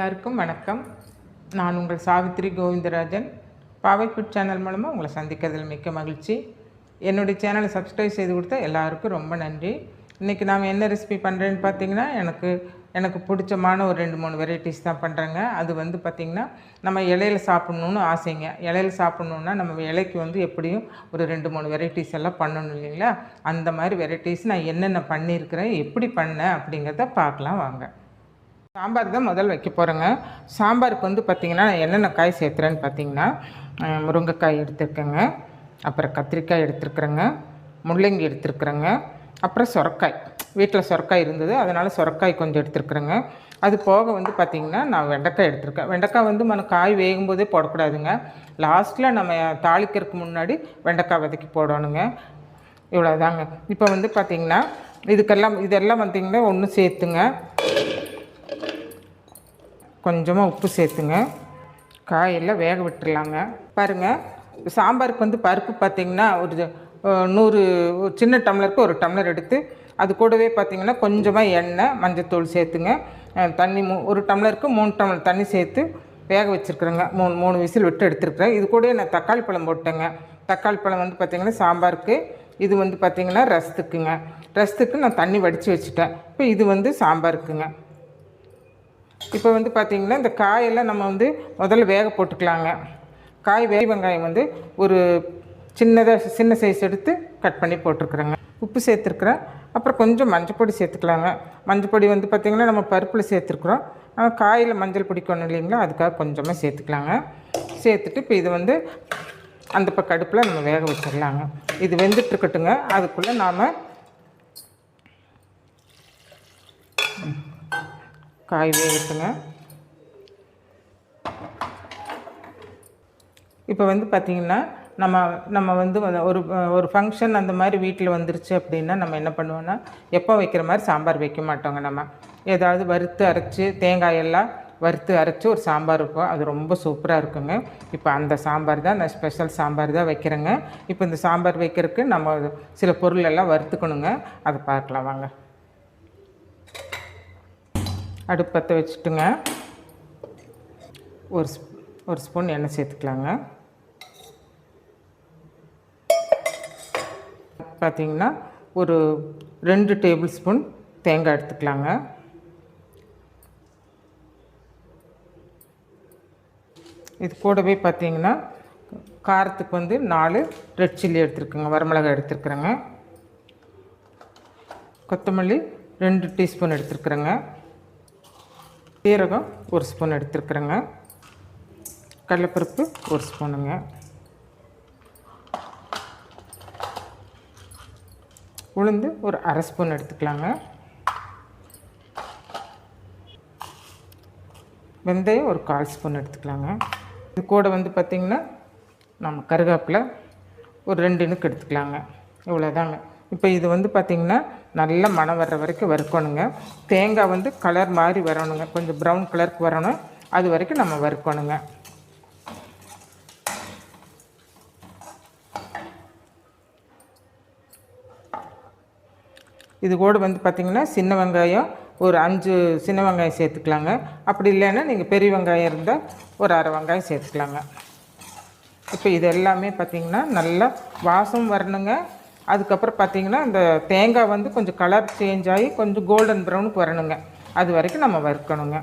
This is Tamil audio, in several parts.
எல்லாருக்கும் வணக்கம். நான் உங்கள் சாவித்ரி கோவிந்தராஜன். பாவை ஃபுட் சேனல் மூலமாக உங்களை சந்திக்கிறதில் மிக்க மகிழ்ச்சி. என்னுடைய சேனலை சப்ஸ்கிரைப் செய்து கொடுத்த எல்லாருக்கும் ரொம்ப நன்றி. இன்றைக்கி நாம் என்ன ரெசிபி பண்ணுறேன்னு பார்த்தீங்கன்னா, எனக்கு பிடிச்சமான ஒரு 2-3 வெரைட்டிஸ் தான் பண்ணுறேங்க. அது வந்து பார்த்திங்கன்னா, நம்ம இலையில சாப்பிட்ணுன்னு ஆசைங்க. இலையில சாப்பிட்ணுன்னா நம்ம இலைக்கு வந்து எப்படியும் ஒரு 2-3 வெரைட்டிஸ் எல்லாம் பண்ணணும் இல்லைங்களா? அந்த மாதிரி வெரைட்டிஸ் நான் என்னென்ன பண்ணியிருக்கிறேன், எப்படி பண்ணேன் அப்படிங்கிறத பார்க்கலாம் வாங்க. சாம்பார் தான் முதல் வைக்க போகிறேங்க. சாம்பாருக்கு வந்து பார்த்திங்கன்னா நான் என்னென்ன காய் சேர்த்துறேன்னு பார்த்திங்கன்னா, முருங்கைக்காய் எடுத்துருக்கேங்க, அப்புறம் கத்திரிக்காய் எடுத்துருக்குறேங்க, முள்ளங்கி எடுத்துருக்குறேங்க, அப்புறம் சொரக்காய். வீட்டில் சொரக்காய் இருந்தது, அதனால் சொரக்காய் கொஞ்சம் எடுத்துருக்குறேங்க. அது போக வந்து பார்த்திங்கன்னா நான் வெண்டைக்காய் எடுத்துருக்கேன். வெண்டைக்காய் வந்து நம்ம காய் வேகும்போதே போடக்கூடாதுங்க. லாஸ்ட்டில் நம்ம தாளிக்கிறதுக்கு முன்னாடி வெண்டைக்காய் வதக்கி போடணுங்க. இவ்வளோதாங்க. இப்போ வந்து பார்த்திங்கன்னா இதெல்லாம் பார்த்திங்கன்னா ஒன்று சேர்த்துங்க, கொஞ்சமாக உப்பு சேர்த்துங்க, காயெல்லாம் வேக விட்டுடலாங்க. பாருங்கள், சாம்பாருக்கு வந்து பருப்பு பார்த்திங்கன்னா ஒரு 100 சின்ன டம்ளருக்கு 1 டம்ளர் எடுத்து அது கூடவே பார்த்திங்கன்னா கொஞ்சமாக எண்ணெய், மஞ்சத்தூள் சேர்த்துங்க, தண்ணி 1 டம்ளருக்கு 3 டம்ளர் தண்ணி சேர்த்து வேக வச்சுருக்குறேங்க. 3 விசில் விட்டு எடுத்துருக்குறேன். இது கூட நான் தக்காளி பழம் போட்டேங்க. தக்காளி பழம் வந்து பார்த்திங்கன்னா சாம்பாருக்கு, இது வந்து பார்த்திங்கன்னா ரசத்துக்கு நான் தண்ணி வடித்து வச்சுட்டேன். இப்போ இது வந்து சாம்பாருக்குங்க. இப்போ வந்து பார்த்திங்கன்னா இந்த காயெல்லாம் நம்ம வந்து முதல்ல வேக போட்டுக்கலாங்க. வெங்காயம் வந்து ஒரு சின்ன சைஸ் எடுத்து கட் பண்ணி போட்டிருக்குறேங்க. உப்பு சேர்த்துருக்குறேன். அப்புறம் கொஞ்சம் மஞ்சள் பொடி சேர்த்துக்கலாங்க. மஞ்சள் பொடி வந்து பார்த்திங்கன்னா நம்ம பருப்பில் சேர்த்துருக்குறோம், காயில் மஞ்சள் பிடிக்கணும் இல்லைங்களா, அதுக்காக கொஞ்சமாக சேர்த்துக்கலாங்க. சேர்த்துட்டு இப்போ இது வந்து அந்த பக்கம் அடுப்பில் நம்ம வேக வச்சிடலாங்க. இது வெந்துட்டுருக்கட்டுங்க. அதுக்குள்ளே நாம் காய் வேகட்டுங்க. இப்போ வந்து பார்த்திங்கன்னா நம்ம வந்து ஒரு ஃபங்க்ஷன் அந்த மாதிரி வீட்டில் வந்துருச்சு அப்படின்னா நம்ம என்ன பண்ணுவோன்னா, எப்போ வைக்கிற மாதிரி சாம்பார் வைக்க மாட்டோங்க. நம்ம ஏதாவது வறுத்து அரைச்சி, தேங்காயெல்லாம் வறுத்து அரைச்சி ஒரு சாம்பார் வைப்போம். அது ரொம்ப சூப்பராக இருக்குங்க. இப்போ அந்த சாம்பார் தான், நான் ஸ்பெஷல் சாம்பார் தான் வைக்கிறேங்க. இப்போ இந்த சாம்பார் வைக்கிறதுக்கு நம்ம சில பொருள் எல்லாம் வறுத்துக்கணுங்க. அதை பார்க்கலாம் வாங்க. அடுப்பு பற்ற வச்சுட்டுங்க, ஒரு ஸ்பூன் எண்ணெய் சேர்த்துக்கலாங்க. பார்த்திங்கன்னா ஒரு 2 டேபிள் ஸ்பூன் தேங்காய் எடுத்துக்கலாங்க. இது கூடவே பார்த்திங்கன்னா காரத்துக்கு வந்து 4 ரெட் சில்லி எடுத்துருக்குங்க, வரமிளகாய் எடுத்துருக்குறேங்க. கொத்தமல்லி 2 டீஸ்பூன் எடுத்துருக்குறேங்க. சீரகம் 1 ஸ்பூன் எடுத்துருக்குறேங்க. கடலைப்பருப்பு 1 ஸ்பூனுங்க. உளுந்து ஒரு அரை ஸ்பூன் எடுத்துக்கலாங்க. வெந்தயம் ஒரு 1/4 ஸ்பூன் எடுத்துக்கலாங்க. இது கூட வந்து பார்த்திங்கன்னா நம்ம கருவேப்பிலை ஒரு 2 இனுக்கு எடுத்துக்கலாங்க. இவ்வளோதாங்க. இப்போ இது வந்து பார்த்திங்கன்னா நல்லா மணம் வர்ற வரைக்கும் வறுக்கணுங்க. தேங்காய் வந்து கலர் மாதிரி வரணுங்க, கொஞ்சம் ப்ரௌன் கலருக்கு வரணும். அது வரைக்கும் நம்ம வறுக்கணுங்க. இது கூட வந்து பார்த்திங்கன்னா சின்ன வெங்காயம் ஒரு 5 சின்ன வெங்காயம் சேர்த்துக்கலாங்க. அப்படி இல்லைன்னா நீங்கள் பெரிய வெங்காயம் இருந்தால் ஒரு அரை வெங்காயம் சேர்த்துக்கலாங்க. இப்போ இது எல்லாமே பார்த்திங்கன்னா நல்லா வாசம் வரணுங்க. அதுக்கப்புறம் பார்த்திங்கன்னா இந்த தேங்காய் வந்து கொஞ்சம் கலர் சேஞ்ச் ஆகி கொஞ்சம் கோல்டன் ப்ரௌனுக்கு வரணுங்க. அது வரைக்கும் நம்ம வறுக்கணுங்க.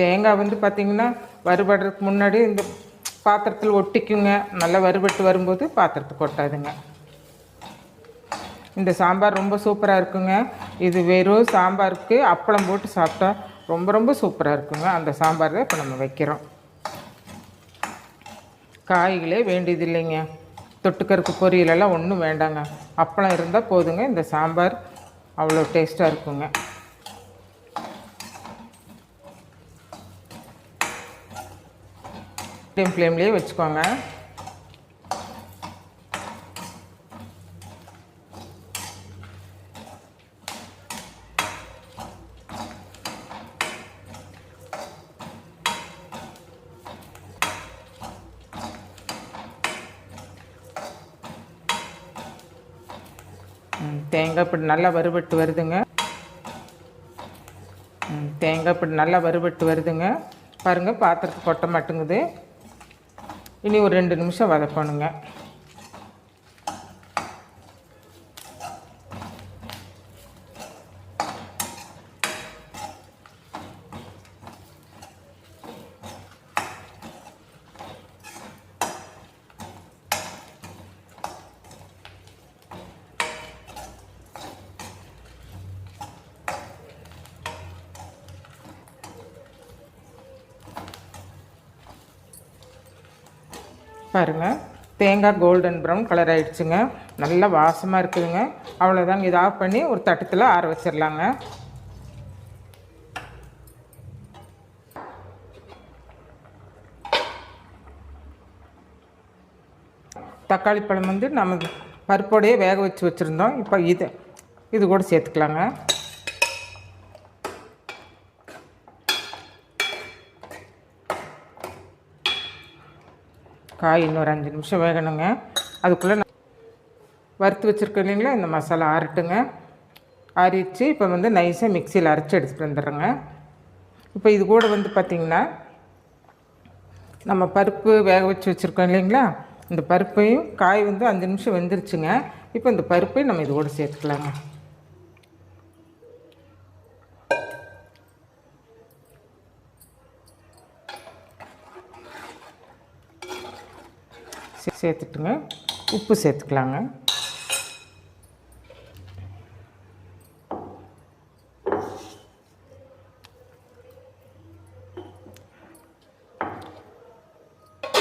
தேங்காய் வந்து பார்த்திங்கன்னா வறுபடுறதுக்கு முன்னாடி இந்த பாத்திரத்தில் ஒட்டிக்குங்க. நல்லா வறுபட்டு வரும்போது பாத்திரத்துக்கு ஒட்டாதுங்க. இந்த சாம்பார் ரொம்ப சூப்பராக இருக்குங்க. இது வெறும் சாம்பாருக்கு அப்பளம் போட்டு சாப்பிட்டா ரொம்ப ரொம்ப சூப்பராக இருக்குங்க. அந்த சாம்பார் தான் இப்போ நம்ம வைக்கிறோம். காய்களே வேண்டியது இல்லைங்க, தொட்டுக்கருக்கு பொரியலெல்லாம் ஒன்றும் வேண்டாங்க. அப்பளம் இருந்தால் போதுங்க. இந்த சாம்பார் அவ்வளோ டேஸ்ட்டாக இருக்குங்க. மீடியம் ஃப்ளேம்லேயே வச்சுக்கோங்க. தேங்காய் இப்படி நல்லா வறுபட்டு வருதுங்க. தேங்காய் இப்படி நல்லா வறுபட்டு வருதுங்க. பாருங்கள், பாத்திரத்துக்கு கொட்ட மாட்டேங்குது. இனி ஒரு 2 நிமிஷம் வதக்கணுங்க. பாருங்கள், தேங்காய் கோல்டன் ப்ரௌன் கலர் ஆகிடுச்சுங்க. நல்லா வாசமாக இருக்குதுங்க. அவ்வளோதாங்க. இதை ஆஃப் பண்ணி ஒரு தட்டத்தில் ஆற வச்சிடலாங்க. தக்காளி பழம் வந்து நம்ம பருப்போடையே வேக வச்சு வச்சுருந்தோம். இப்போ இது கூட சேர்த்துக்கலாங்க. காய் இன்னொரு 5 நிமிஷம் வேகணுங்க. அதுக்குள்ளே வறுத்து வச்சுருக்கோம் இல்லைங்களா, இந்த மசாலா ஆறட்டுங்க. ஆறிடுச்சு. இப்போ வந்து நைஸாக மிக்சியில் அரைச்சி எடுத்துகிட்டு வந்துடுறேங்க. இப்போ இது கூட வந்து பார்த்திங்கன்னா நம்ம பருப்பு வேக வச்சு வச்சுருக்கோம் இல்லைங்களா, இந்த பருப்பையும் காய் வந்து 5 நிமிஷம் வெந்துருச்சுங்க. இப்போ இந்த பருப்பையும் நம்ம இது கூட சேர்த்துக்கலாங்க. சேர்த்துட்டுங்க, உப்பு சேர்த்துக்கலாங்க.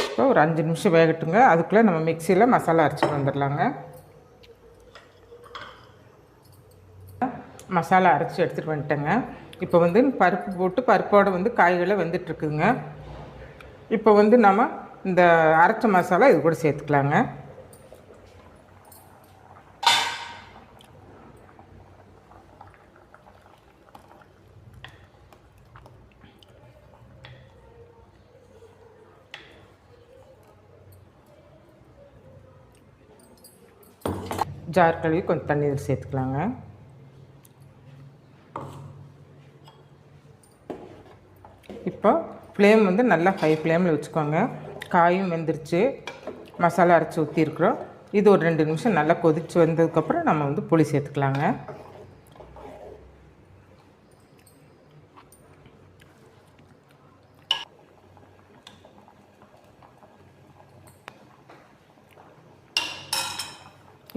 இப்போ ஒரு 5 நிமிஷம் வேகட்டுங்க. அதுக்குள்ளே நம்ம மிக்சியில் மசாலா அரைச்சிட்டு வந்துடலாங்க. மசாலா அரைச்சி எடுத்துகிட்டு வந்துட்டேங்க. இப்போ வந்து பருப்பு போட்டு பருப்போடு வந்து காய்களை வெந்துட்டுருக்குதுங்க. இப்போ வந்து நம்ம இந்த அரைச்ச மசாலா இது கூட சேர்த்துக்கலாங்க. ஜார் கழுவி கொஞ்சம் தண்ணி இதில் சேர்த்துக்கலாங்க. இப்போ ஃப்ளேம் வந்து நல்லா ஹை ஃப்ளேமில் வச்சுக்கோங்க. காயும் வெந்துருச்சு, மசாலா அரைச்சி ஊற்றிருக்குறோம். இது ஒரு 2 நிமிஷம் நல்லா கொதித்து வந்ததுக்கப்புறம் நம்ம வந்து புளி சேர்த்துக்கலாங்க.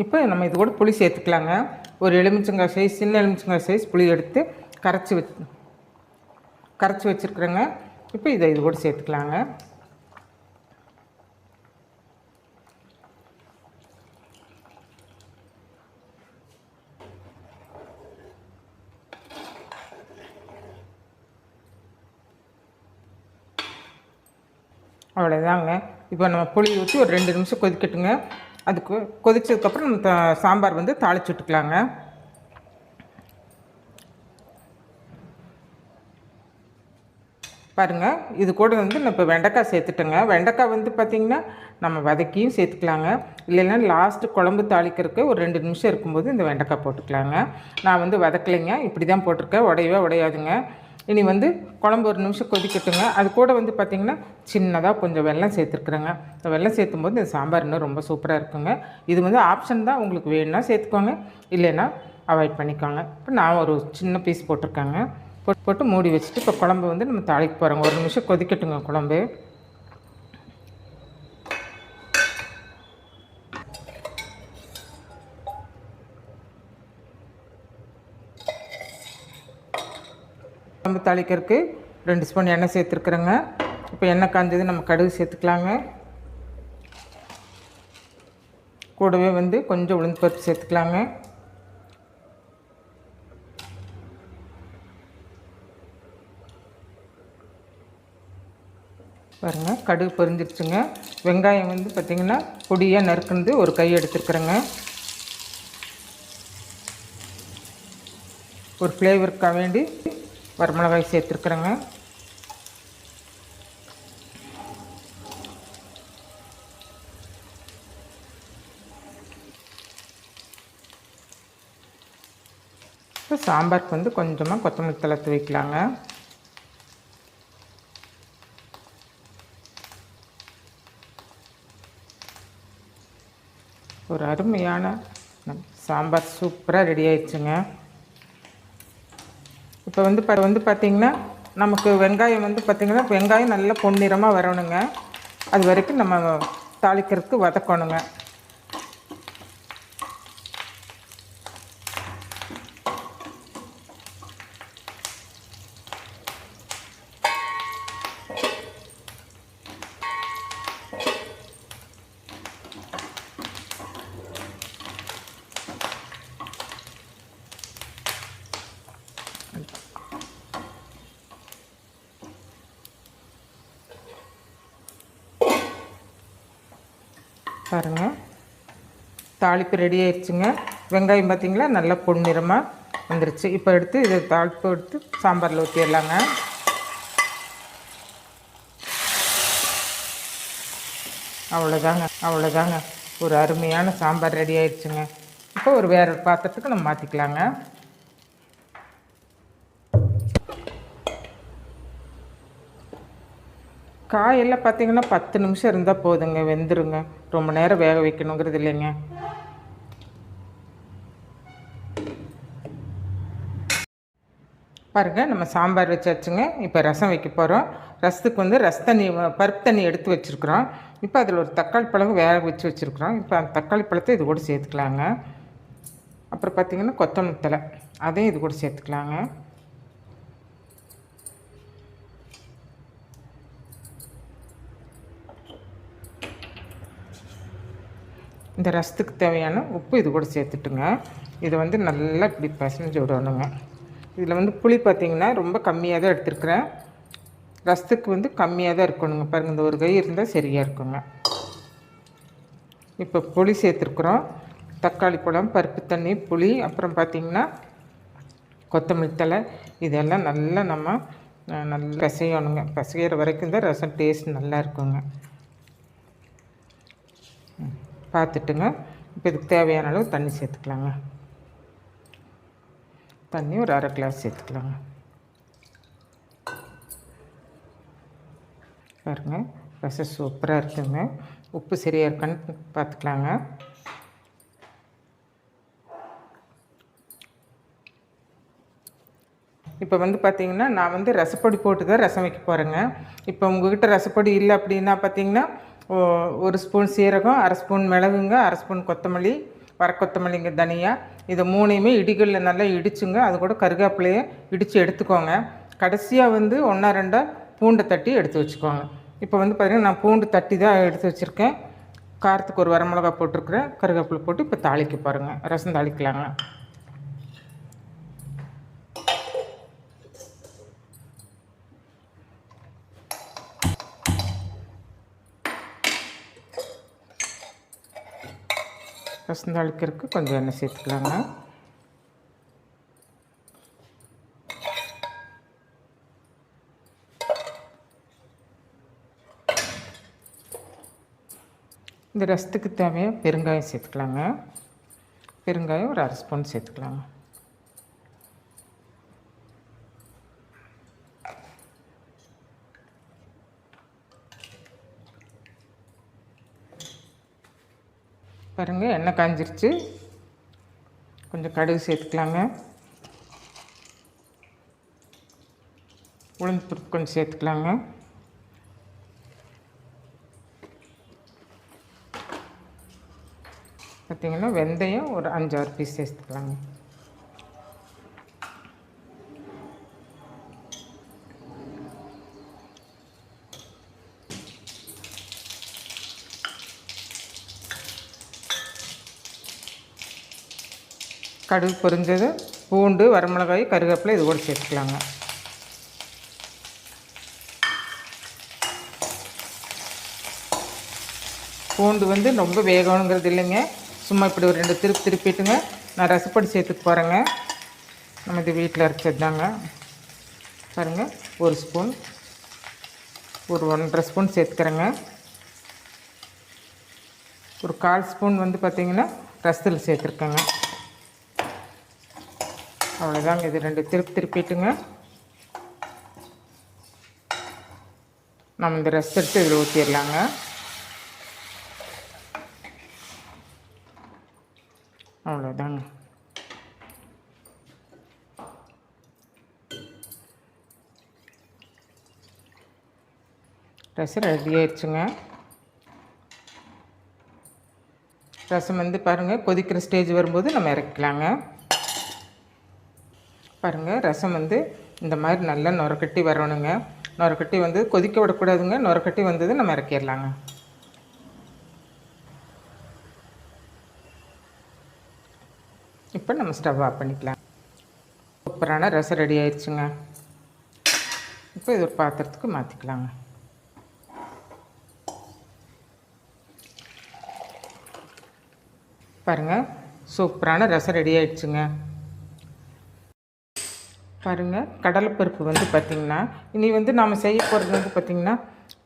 இப்போ நம்ம இது கூட புளி சேர்த்துக்கலாங்க. ஒரு எலுமிச்சங்காய் சைஸ், சின்ன எலுமிச்சங்காய் சைஸ் புளி எடுத்து கரைச்சி வச்சுருக்குறேங்க. இப்போ இது கூட சேர்த்துக்கலாங்க. அவ்வளோதாங்க. இப்போ நம்ம புளி ஊற்றி ஒரு 2 நிமிஷம் கொதிக்கட்டுங்க. அதுக்கு கொதிச்சதுக்கப்புறம் நம்ம சாம்பார் வந்து தாளிச்சு விட்டுக்கலாங்க. பாருங்கள், இது கூட வந்து நான் இப்போ வெண்டைக்காய் சேர்த்துட்டேங்க. வெண்டைக்காய் வந்து பார்த்திங்கன்னா நம்ம வதக்கியும் சேர்த்துக்கலாங்க. இல்லைன்னா லாஸ்ட்டு குழம்பு தாளிக்கிறதுக்கு ஒரு 2 நிமிஷம் இருக்கும்போது இந்த வெண்டைக்காய் போட்டுக்கலாங்க. நான் வந்து வதக்கலைங்க, இப்படி தான் போட்டிருக்கேன். உடையாதுங்க. இனி வந்து குழம்பு ஒரு நிமிஷம் கொதிக்கட்டுங்க. அது கூட வந்து பார்த்திங்கன்னா சின்னதாக கொஞ்சம் வெல்லம் சேர்த்துருக்குறேங்க. இந்த வெல்லம் சேர்த்தும்போது இந்த சாம்பார் இன்னும் ரொம்ப சூப்பராக இருக்குங்க. இது வந்து ஆப்ஷன் தான், உங்களுக்கு வேணும்னா சேர்த்துக்கோங்க, இல்லைன்னா அவாய்ட் பண்ணிக்கோங்க. இப்போ நான் ஒரு சின்ன பீஸ் போட்டிருக்கேங்க. போட்டு மூடி வச்சுட்டு இப்போ குழம்பு வந்து நம்ம தாளிக்க போகிறோங்க. ஒரு நிமிஷம் கொதிக்கட்டுங்க குழம்பு. குழம்பு தாளிக்கிறதுக்கு 2 ஸ்பூன் எண்ணெய் சேர்த்துருக்குறேங்க. இப்போ எண்ணெய் காஞ்சது நம்ம கடுகு சேர்த்துக்கலாங்க. கூடவே வந்து கொஞ்சம் உளுந்து பருப்பு சேர்த்துக்கலாங்க. பாருங்கள், கடுகு பொரிஞ்சிருச்சுங்க. வெங்காயம் வந்து பார்த்திங்கன்னா பொடியாக நறுக்குனது ஒரு கை எடுத்துருக்குறேங்க. ஒரு ஃப்ளேவருக்காக வேண்டி வரமிளகாய் சேர்த்துருக்குறேங்க. இப்போ சாம்பாருக்கு வந்து கொஞ்சமாக கொத்தமல்லி தழை தூவிக்கலாங்க. ஒரு அருமையான சாம்பார் சூப்பராக ரெடி ஆயிடுச்சுங்க. இப்போ வந்து பார்த்திங்கன்னா நமக்கு வெங்காயம் வந்து பார்த்திங்கன்னா வெங்காயம் நல்லா பொன்னிறமாக வரணுங்க. அது வரைக்கும் நம்ம தாளிக்கிறதுக்கு வதக்கணுங்க. பாருங்கள், தாளிப்பு ரெடி ஆயிடுச்சுங்க. வெங்காயம் பார்த்திங்களா நல்லா பொன்னிறமாக வந்துருச்சு. இப்போ எடுத்து இதை தாளிப்பு எடுத்து சாம்பாரில் ஊற்றிடலாங்க. அவ்வளோதாங்க ஒரு அருமையான சாம்பார் ரெடி ஆயிடுச்சுங்க. இப்போ ஒரு வேறு பாத்திரத்துக்கு நம்ம மாற்றிக்கலாங்க. காயெல்லாம் பார்த்திங்கன்னா 10 நிமிஷம் இருந்தால் போதுங்க, வெந்துருங்க. ரொம்ப நேரம் வேக வைக்கணுங்கிறது இல்லைங்க. பாருங்கள், நம்ம சாம்பார் வச்சாச்சுங்க. இப்போ ரசம் வைக்க போகிறோம். ரசத்துக்கு வந்து பருப்பு தண்ணி எடுத்து வச்சுருக்குறோம். இப்போ அதில் ஒரு தக்காளி பழம் வேக வச்சுருக்குறோம். இப்போ அந்த தக்காளி பழத்தை இது கூட சேர்த்துக்கலாங்க. அப்புறம் பார்த்திங்கன்னா கொத்தமல்லி தழை அதையும் இது கூட சேர்த்துக்கலாங்க. இந்த ரசத்துக்கு தேவையான உப்பு இது கூட சேர்த்துட்டுங்க. இதை வந்து நல்லா இப்படி பசஞ்சு விடணுங்க. இதில் வந்து புளி பார்த்திங்கன்னா ரொம்ப கம்மியாக தான் எடுத்துருக்குறேன். ரசத்துக்கு வந்து கம்மியாக தான் இருக்கணுங்க. பாருங்கள், இந்த ஒரு கை இருந்தால் சரியாக இருக்குங்க. இப்போ புளி சேர்த்துருக்குறோம். தக்காளி பழம், பருப்பு தண்ணி, புளி, அப்புறம் பார்த்திங்கன்னா கொத்தமல்லி தழை, இதெல்லாம் நல்லா நம்ம நல்லா பிசையணுங்க. பிசைகிற வரைக்கும் தான் ரசம் டேஸ்ட் நல்லா இருக்குங்க. பார்த்துட்டுங்க. இப்போ இதுக்கு தேவையான அளவு தண்ணி சேர்த்துக்கலாங்க. தண்ணி ஒரு 1/2 கிளாஸ் சேர்த்துக்கலாங்க. பாருங்கள், ரசம் சூப்பராக இருக்குங்க. உப்பு சரியாக இருக்கான்னு பார்த்துக்கலாங்க. இப்போ வந்து பார்த்திங்கன்னா நான் வந்து ரசப்பொடி போட்டு தான் ரசம் வைக்க போகிறேங்க. இப்போ உங்கள்கிட்ட ரசப்பொடி இல்லை அப்படின்னா பார்த்திங்கன்னா 1 ஸ்பூன் சீரகம், 1/2 ஸ்பூன் மிளகுங்க, 1/2 ஸ்பூன் கொத்தமல்லி, கொத்தமல்லிங்க, தனியா, இதை 3யுமே இடிகளில் நல்லா இடிச்சுங்க. அது கூட கருவேப்பிலையை இடித்து எடுத்துக்கோங்க. கடைசியாக வந்து 1 2 பூண்டை தட்டி எடுத்து வச்சுக்கோங்க. இப்போ வந்து பார்த்திங்கன்னா நான் பூண்டு தட்டி தான் எடுத்து வச்சுருக்கேன். காரத்துக்கு ஒரு வரமிளகா போட்டிருக்குறேன். கருவேப்பிலை போட்டு இப்போ தாளிக்க பாருங்கள். ரசம் தாளிக்கலாங்க. ரசம் தாளிக்கிறதுக்கு கொஞ்சம் எண்ணெய் சேர்த்துக்கலாங்க. இந்த ரசத்துக்கு தேவையாக பெருங்காயம் சேர்த்துக்கலாங்க. பெருங்காயம் ஒரு 1/2 ஸ்பூன் சேர்த்துக்கலாங்க. பாருங்கள், எண்ணெய் காஞ்சிருச்சு. கொஞ்சம் கடுகு சேர்த்துக்கலாங்க. உளுந்து பருப்பு கொஞ்சம் சேர்த்துக்கலாங்க. பார்த்திங்கன்னா வெந்தயம் ஒரு 5 6 பீஸ் சேர்த்துக்கலாங்க. கடுகு பொரிஞ்சது பூண்டு, வரமிளகாய், கருவேப்பிலை இது கூட சேர்த்துக்கலாங்க. பூண்டு வந்து ரொம்ப வேகணுங்கிறது இல்லைங்க. சும்மா இப்படி ஒரு 2 திருப்பிட்டுங்க. நான் ரசப்பொடி சேர்த்துக்க போகிறேங்க. நம்ம இது வீட்டில் அரைச்சது தாங்க. பாருங்கள், 1 ஸ்பூன், ஒரு 1 1/2 ஸ்பூன் சேர்த்துக்கிறேங்க. ஒரு 1/4 ஸ்பூன் வந்து பார்த்திங்கன்னா ரசத்தில் சேர்த்துருக்கேங்க. அவ்வளோதாங்க. இது 2 திருப்பிட்டுங்க நம்ம இந்த ரசம் எடுத்து இதில் ஊற்றிடலாங்க. அவ்வளோதாங்க. ரசம் ரெடி ஆயிடுச்சுங்க. ரசம் வந்து பாருங்கள் கொதிக்கிற ஸ்டேஜ் வரும்போது நம்ம இறக்கலாங்க. பாருங்கள் ரசம் வந்து இந்த மாதிரி நல்லா நுரக்கட்டி வரணுங்க. நுரக்கட்டி வந்து கொதிக்க விடக்கூடாதுங்க. நுரக்கட்டி வந்தது நம்ம இறக்கிடலாங்க. இப்போ நம்ம ஸ்டவ் ஆஃப் பண்ணிக்கலாம். சூப்பரான ரசம் ரெடி ஆயிடுச்சுங்க. இப்போ இது ஒரு பாத்திரத்துக்கு மாற்றிக்கலாங்க. பாருங்கள் சூப்பரான ரசம் ரெடி ஆயிடுச்சுங்க. பாருங்கள் கடலைப்பருப்பு வந்து பார்த்திங்கன்னா இனி வந்து நாம் செய்ய போகிறது வந்து பார்த்திங்கன்னா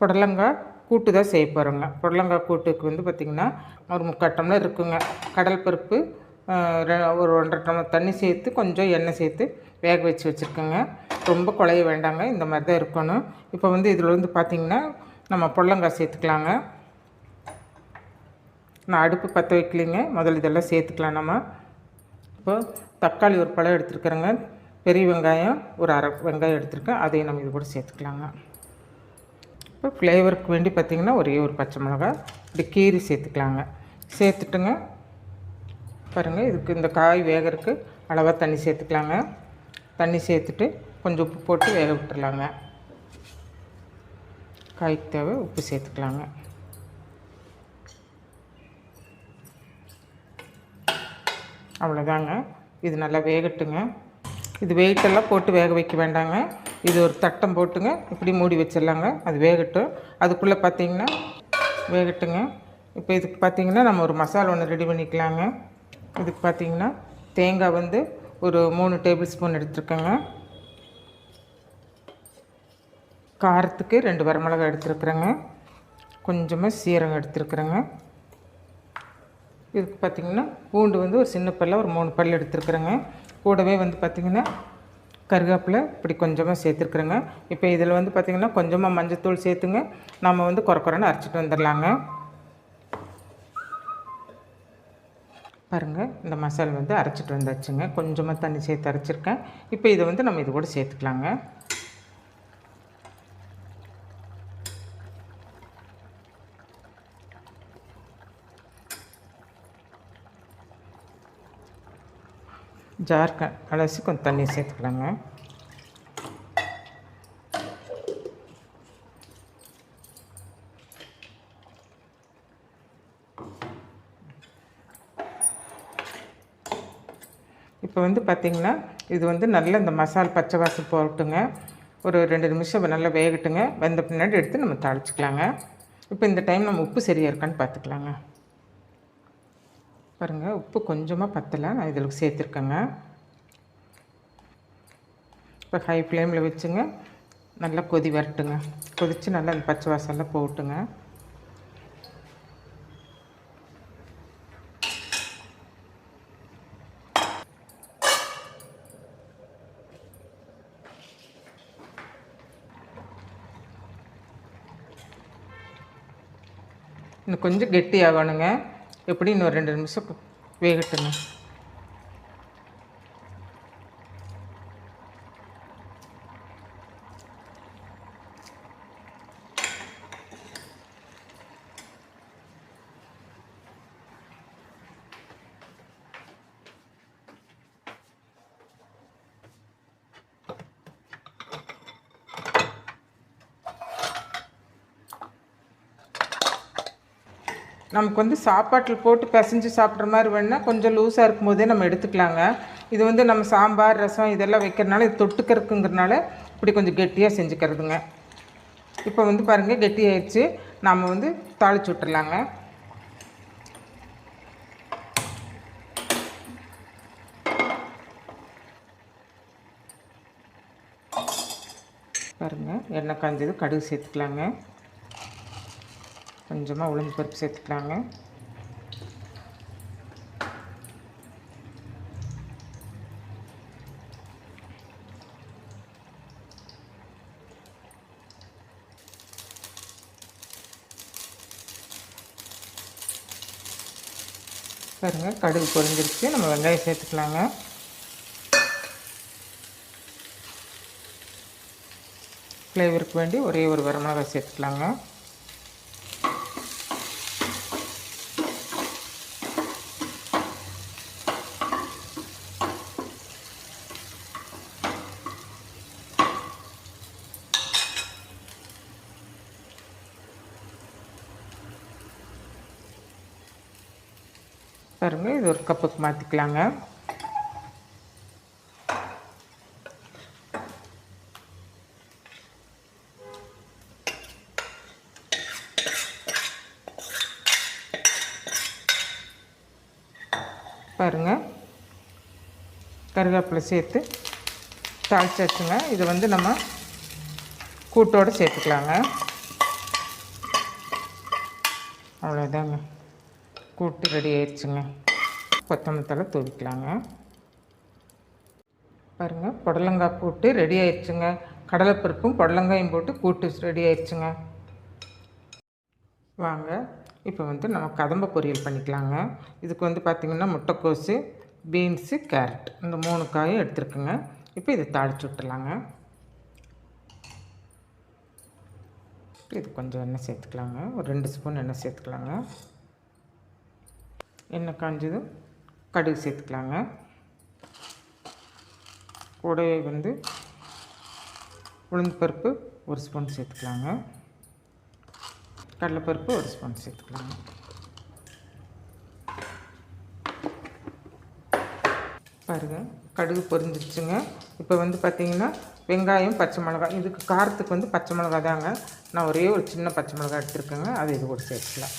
புடலங்காய் கூட்டு தான் செய்ய போகிறோங்க. புடலங்காய் கூட்டுக்கு வந்து பார்த்திங்கன்னா ஒரு 3/4 டம்ளர் இருக்குங்க. கடலைப்பருப்பு ஒரு 1.5 டம்ளர் தண்ணி சேர்த்து கொஞ்சம் எண்ணெய் சேர்த்து வேக வச்சு வச்சுருக்கோங்க. ரொம்ப குழைய வேண்டாங்க, இந்த மாதிரி தான் இருக்கணும். இப்போ வந்து இதில் வந்து பார்த்திங்கன்னா நம்ம புடலங்காய் சேர்த்துக்கலாங்க. நான் அடுப்பு பற்ற வைக்கலிங்க, முதல்ல இதெல்லாம் சேர்த்துக்கலாம் நம்ம. இப்போ தக்காளி ஒரு பழம் எடுத்துருக்குறேங்க. பெரிய வெங்காயம் ஒரு அரை வெங்காயம் எடுத்துருக்கேன், அதையும் நம்ம இது கூட சேர்த்துக்கலாங்க. இப்போ ஃப்ளேவருக்கு வேண்டி பார்த்திங்கன்னா ஒரே ஒரு பச்சை மிளகாய் இப்படி கீரி சேர்த்துக்கலாங்க. சேர்த்துட்டுங்க பாருங்கள் இதுக்கு இந்த காய் வேகிறதுக்கு அளவாக தண்ணி சேர்த்துக்கலாங்க. தண்ணி சேர்த்துட்டு கொஞ்சம் உப்பு போட்டு வேக விட்டுறலாங்க. காய்க்கு தேவை உப்பு சேர்த்துக்கலாங்க. அவ்வளோதாங்க. இது நல்லா வேகட்டுங்க. இது வெயிட்டெல்லாம் போட்டு வேக வைக்க வேண்டாங்க. இது ஒரு தட்டம் போட்டுங்க இப்படி மூடி வச்சிடலாங்க. அது வேகட்டும். அதுக்குள்ளே பார்த்திங்கன்னா வேகட்டுங்க. இப்போ இதுக்கு பார்த்திங்கன்னா நம்ம ஒரு மசாலா ஒன்று ரெடி பண்ணிக்கலாங்க. இதுக்கு பார்த்திங்கன்னா தேங்காய் வந்து ஒரு 3 டேபிள் ஸ்பூன் எடுத்துருக்கேங்க. காரத்துக்கு 2 வரமிளகாய் எடுத்துருக்குறேங்க. கொஞ்சமாக சீரகம் எடுத்துருக்குறேங்க. இதுக்கு பார்த்திங்கன்னா பூண்டு வந்து ஒரு சின்ன பல்ல ஒரு 3 பல் எடுத்துருக்குறேங்க. கூடவே வந்து பார்த்திங்கன்னா கருவேப்பிலை இப்படி கொஞ்சமாக சேர்த்துருக்குறேங்க. இப்போ இதில் வந்து பார்த்திங்கன்னா கொஞ்சமாக மஞ்சத்தூள் சேர்த்துங்க நம்ம வந்து குறைன்னு அரைச்சிட்டு வந்துடலாங்க. பாருங்கள் இந்த மசாலா வந்து அரைச்சிட்டு வந்தாச்சுங்க. கொஞ்சமாக தண்ணி சேர்த்து அரைச்சிருக்கேன். இப்போ இதை வந்து நம்ம இது கூட சேர்த்துக்கலாங்க. ஜார்க்க அலசி கொஞ்சம் தண்ணி சேர்த்துக்கலாங்க. இப்போ வந்து பார்த்திங்கன்னா இது வந்து நல்லா இந்த மசாலா பச்சை வாசம் போட்டுங்க ஒரு 2 நிமிஷம் நல்லா வேகட்டுங்க. வெந்த பின்னாடி எடுத்து நம்ம தாளிச்சிக்கலாங்க. இப்போ இந்த டைம் நம்ம உப்பு சரியாக இருக்கான்னு பார்த்துக்கலாங்க. பாருங்கள் உப்பு கொஞ்சமாக பத்தலை, நான் இதில் சேர்த்துருக்கேங்க. இப்போ ஹை ஃப்ளேமில் வச்சுங்க நல்லா கொதி வரட்டுங்க. கொதித்து நல்லா அந்த பச்சை வாசல்லாம் போட்டுங்க. இன்னும் கொஞ்சம் கெட்டி ஆகணுங்க. எப்படி இன்னும் 2 நிமிஷம் வேகட்டுங்க. நமக்கு வந்து சாப்பாட்டில் போட்டு பிசைஞ்சு சாப்பிட்ற மாதிரி வேணுன்னா கொஞ்சம் லூஸாக இருக்கும் போதே நம்ம எடுத்துக்கலாங்க. இது வந்து நம்ம சாம்பார் ரசம் இதெல்லாம் வைக்கிறதுனால இது தொட்டுக்கிறதுக்குங்கிறனால இப்படி கொஞ்சம் கெட்டியாக செஞ்சுக்கிறதுங்க. இப்போ வந்து பாருங்கள் கெட்டி ஆயிடுச்சு. நாம் வந்து தாளிச்சு விட்டுறலாங்க. பாருங்கள் எண்ணெய் காஞ்சது, கடுகு சேர்த்துக்கலாங்க. கொஞ்சமாக உளுந்து பருப்பு சேர்த்துக்கலாங்க. பாருங்கள் கடுகு பொரிஞ்சிருச்சு. நம்ம வெங்காயம் சேர்த்துக்கலாங்க. ஃப்ளேவருக்கு வேண்டி ஒரே ஒரு வரமிளகாய் சேர்த்துக்கலாங்க. பாருங்கள் இது ஒரு கப்புக்கு மாற்றிக்கலாங்க. பாருங்கள் கருவேப்பிலை சேர்த்து தாளிச்சாச்சுங்க. இது வந்து நம்ம கூட்டோடு சேர்த்துக்கலாங்க. அவ்வளோதாங்க, கூட்டு ரெடி ஆயிடுச்சுங்க. கொத்தமல்லி தழை தூவிக்கலாங்க. பாருங்கள் புடலங்காய் கூட்டு ரெடி ஆயிடுச்சுங்க. கடலைப்பருப்பும் புடலங்காயும் போட்டு கூட்டு ரெடி ஆயிடுச்சுங்க. வாங்க இப்போ வந்து நம்ம கதம்ப பொரியல் பண்ணிக்கலாங்க. இதுக்கு வந்து பார்த்திங்கன்னா முட்டைக்கோஸு, பீன்ஸு, கேரட் இந்த 3 காயும் எடுத்துருக்குங்க. இப்போ இதை தாளித்து விட்டுலாங்க. இது கொஞ்சம் எண்ணெய் சேர்த்துக்கலாங்க. ஒரு 2 ஸ்பூன் எண்ணெய் சேர்த்துக்கலாங்க. எண்ணெய் காஞ்சதும் கடுகு சேர்த்துக்கலாங்க. கூடவே வந்து உளுந்து பருப்பு 1 ஸ்பூன் சேர்த்துக்கலாங்க. கடலைப்பருப்பு 1 ஸ்பூன் சேர்த்துக்கலாங்க. பாருங்கள் கடுகு பொரிஞ்சிருச்சுங்க. இப்போ வந்து பார்த்திங்கன்னா வெங்காயம், பச்சை மிளகாய், இதுக்கு காரத்துக்கு வந்து பச்சை மிளகாய் தாங்க. நான் ஒரே ஒரு சின்ன பச்சை மிளகாய் எடுத்துருக்கேங்க. அதை இது கூட சேர்த்துக்கலாம்.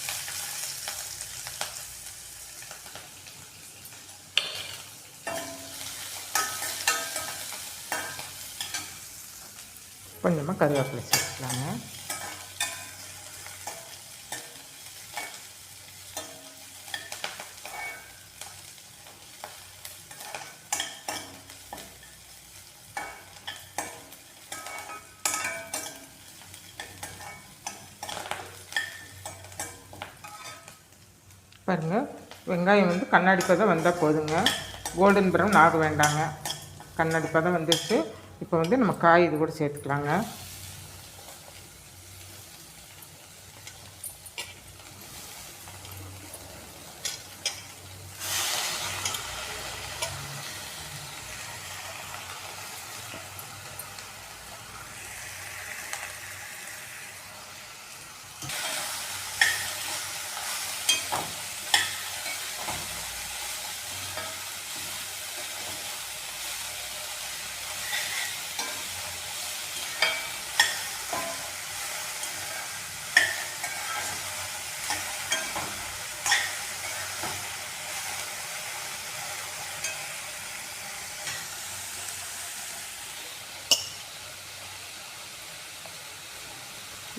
கொஞ்சமாக கருவேப்பிலை சேர்த்துக்கலாங்க. பாருங்கள் வெங்காயம் வந்து கண்ணாடி பதம் வந்தால் போதுங்க. கோல்டன் ப்ரௌன் ஆக வேண்டாங்க. கண்ணாடி பதம் வந்துடுச்சு. இப்போ வந்து நம்ம காய் இது கூட சேர்த்துக்கலாங்க.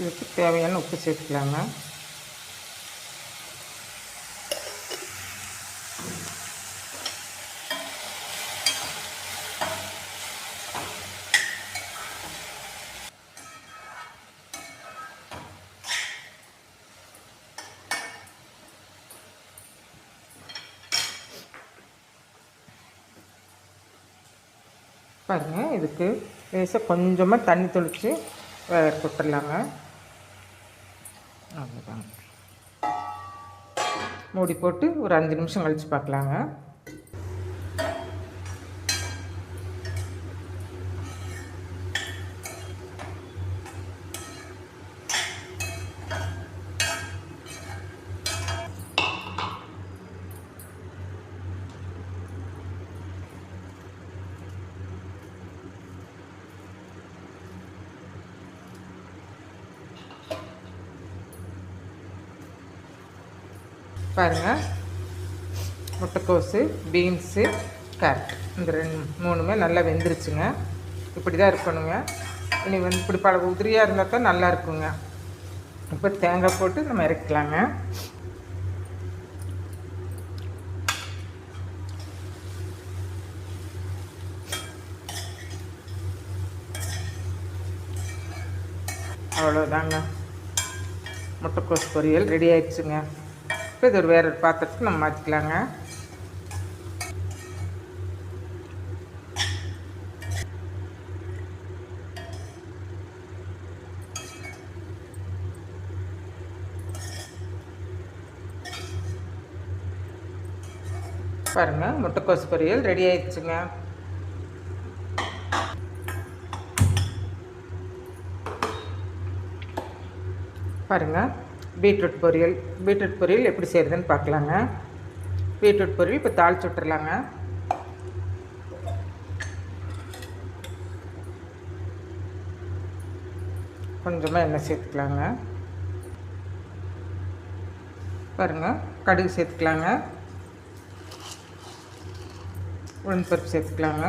இதுக்கு தேவையான உப்பு சேர்த்துக்கலாங்க. பாருங்கள் இதுக்கு லேசாக கொஞ்சமாக தண்ணி தெளித்து வேக விட்டுடலாங்க. அவ்வளோதாங்க. மூடி போட்டு ஒரு 5 நிமிஷம் கழித்து பார்க்கலாங்க. பாருங்கள் முட்டைக்கோஸு, பீன்ஸு, கேரட் இந்த 3மே நல்லா வெந்துருச்சுங்க. இப்படி தான் இருக்கணுங்க. இனி வந்து இப்படி பல உதிரியாக இருந்தால் தான் நல்லா இருக்குங்க. இப்போ தேங்காய் போட்டு நம்ம இறக்கலாங்க. அவ்வளோதாங்க, முட்டைக்கோஸ் பொரியல் ரெடி ஆயிடுச்சுங்க. இப்போ இது ஒரு வேறு ஒரு பாத்திரத்துக்கு நம்ம மாற்றிக்கலாங்க. பாருங்கள், முட்டைக்கோஸ் பொரியல் ரெடி ஆயிடுச்சுங்க. பாருங்கள், பீட்ரூட் பொரியல் எப்படி செய்கிறதுன்னு பார்க்கலாங்க. பீட்ரூட் பொரியல் இப்போ தாளிச்சு விட்டுறலாங்க. கொஞ்சமாக எண்ணெய் சேர்த்துக்கலாங்க. பாருங்கள், கடுகு சேர்த்துக்கலாங்க. உளுந்து பருப்பு சேர்த்துக்கலாங்க.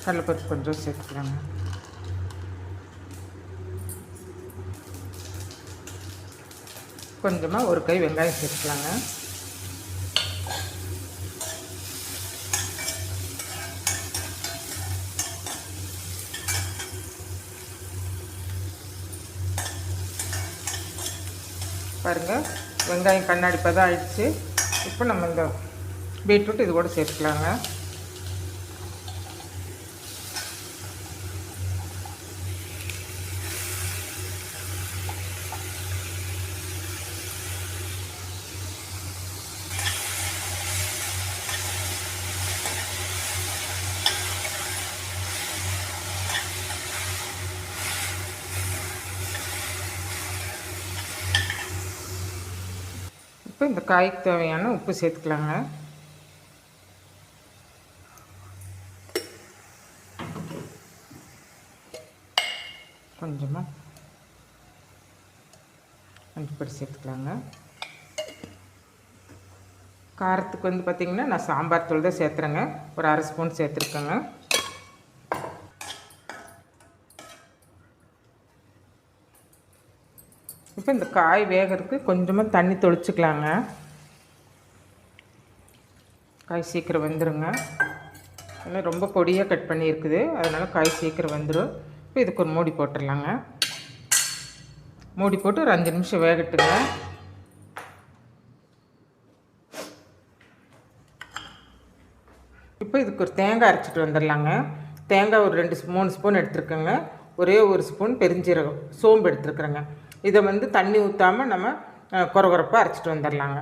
கடலைப்பருப்பு கொஞ்சம் சேர்த்துக்கலாங்க. கொஞ்சமாக ஒரு கை வெங்காயம் சேர்த்துக்கலாங்க. பாருங்கள், வெங்காயம் கண்ணாடி பதம் ஆயிடுச்சு. இப்போ நம்ம இந்த பீட்ரூட் இது கூட சேர்த்துக்கலாங்க. இப்போ இந்த காய்க்கு தேவையான உப்பு சேர்த்துக்கலாங்க. கொஞ்சமாக மஞ்சப்பொடி சேர்த்துக்கலாங்க. காரத்துக்கு வந்து பார்த்திங்கன்னா நான் சாம்பார் தூள் தான் சேர்த்துறேங்க. ஒரு 1/2 ஸ்பூன் சேர்த்துருக்கேங்க. இப்போ இந்த காய் வேகிறதுக்கு கொஞ்சமாக தண்ணி தொளிச்சுக்கலாங்க. காய் சீக்கிரம் வெந்துடுங்க. ஏன்னா ரொம்ப பொடியாக கட் பண்ணியிருக்குது, அதனால் காய் சீக்கிரம் வெந்துடும். இப்போ இதுக்கு ஒரு மூடி போட்டுடலாங்க. மூடி போட்டு ஒரு 5 நிமிஷம் வேகட்டுங்க. இப்போ இதுக்கு ஒரு தேங்காய் அரைச்சிட்டு வந்துடலாங்க. தேங்காய் ஒரு 3 ஸ்பூன் எடுத்துருக்கேங்க. ஒரே ஒரு ஸ்பூன் பெருஞ்சீரகம் சோம்பு எடுத்துருக்குறேங்க. இதை வந்து தண்ணி ஊற்றாமல் நம்ம கொரகொரப்பாக அரைச்சிட்டு வந்துடலாங்க.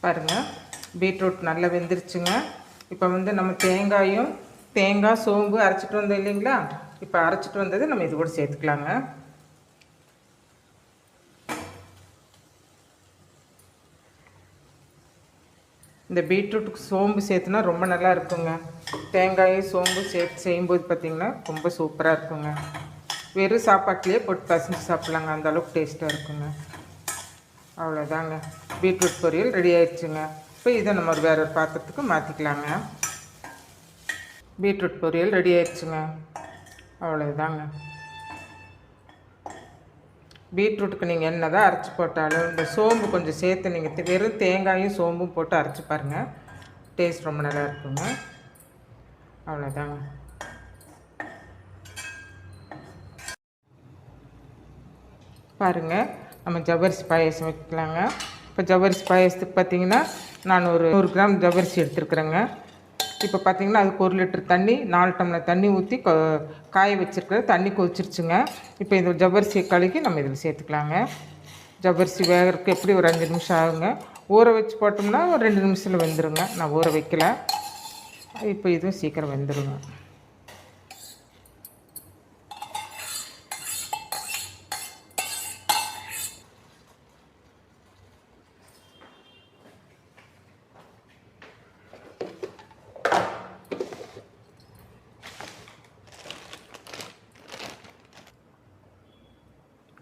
பாருங்கள், பீட்ரூட் நல்லா வெந்துருச்சுங்க. இப்போ வந்து நம்ம தேங்காய் சோம்பு அரைச்சிட்டு வந்தோம் இல்லைங்களா, இப்போ அரைச்சிட்டு வந்தது நம்ம இது கூட சேர்த்துக்கலாங்க. இந்த பீட்ரூட்டுக்கு சோம்பு சேர்த்துனா ரொம்ப நல்லா இருக்குங்க. தேங்காயும் சோம்பு சேர்த்து செய்யும்போது பார்த்திங்கன்னா ரொம்ப சூப்பராக இருக்குங்க. வெறும் சாப்பாட்டிலே போட்டு பசஞ்சு சாப்பிட்லாங்க, அந்தளவுக்கு டேஸ்ட்டாக இருக்குங்க. அவ்வளோதாங்க, பீட்ரூட் பொரியல் ரெடி ஆயிடுச்சுங்க. இப்போ இதை நம்ம வேற ஒரு பாத்திரத்துக்கு மாற்றிக்கலாங்க. பீட்ரூட் பொரியல் ரெடி ஆயிடுச்சுங்க. அவ்வளோதாங்க. பீட்ரூட்டுக்கு நீங்கள் என்ன தான் அரைச்சி போட்டாலும் இந்த சோம்பு கொஞ்சம் சேர்த்து நீங்கள் வெறும் தேங்காயும் சோம்பும் போட்டு அரைச்சி பாருங்கள், டேஸ்ட் ரொம்ப நல்லா இருக்குங்க. அவ்வளோதாங்க. பாருங்கள், நம்ம ஜவ்வரிசி பாயாசம் வைக்கலாங்க. இப்போ ஜவ்வரிசி பாயாசத்துக்கு பார்த்திங்கன்னா நான் ஒரு 100 கிராம் ஜவ்வரிசி எடுத்துருக்குறேங்க. இப்போ பார்த்திங்கன்னா அதுக்கு 1 லிட்டர் தண்ணி 4 டம்ளர் தண்ணி ஊற்றி காய வச்சுருக்கிற தண்ணி கொதிச்சிருச்சுங்க. இப்போ இந்த ஜவ்வரிசியை கழுகி நம்ம இதில் சேர்த்துக்கலாங்க. ஜவ்வரிசி வேகிறதுக்கு எப்படி ஒரு 5 நிமிஷம் ஆகுங்க. ஊற வச்சு போட்டோம்னா ஒரு 2 நிமிஷத்தில் வெந்துடுங்க. நான் ஊற வைக்கல. இப்போ இதுவும் சீக்கிரம் வெந்துடுங்க.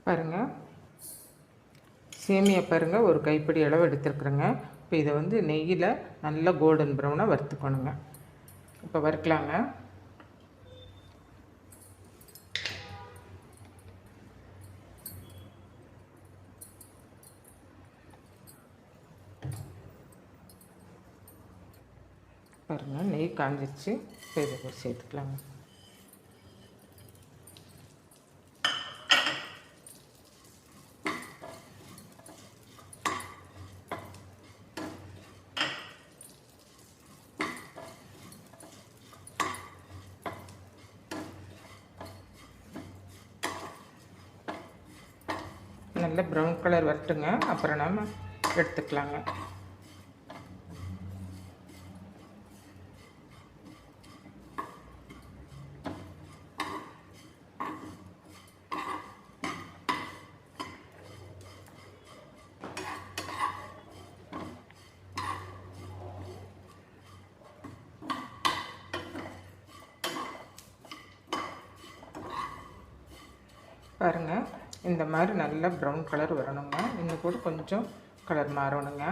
பாருங்கள், சேமியா பாருங்கள், ஒரு கைப்பிடி அளவு எடுத்துருக்குறேங்க. இப்போ இதை வந்து நெய்யில் நல்லா கோல்டன் ப்ரௌனாக வறுத்துக்கணுங்க. இப்போ வறுக்கலாங்க. பாருங்கள், நெய் காஞ்சிச்சு. இப்போ இதை சேர்த்துக்கலாங்க. நல்ல ப்ரௌன் கலர் வரட்டுங்க, அப்புறம் நம்ம எடுத்துக்கலாங்க. பாருங்கள், இந்த மாதிரி நல்ல ப்ரௌன் கலர் வரணுங்க. இன்னும் கூட கொஞ்சம் கலர் மாறணுங்க.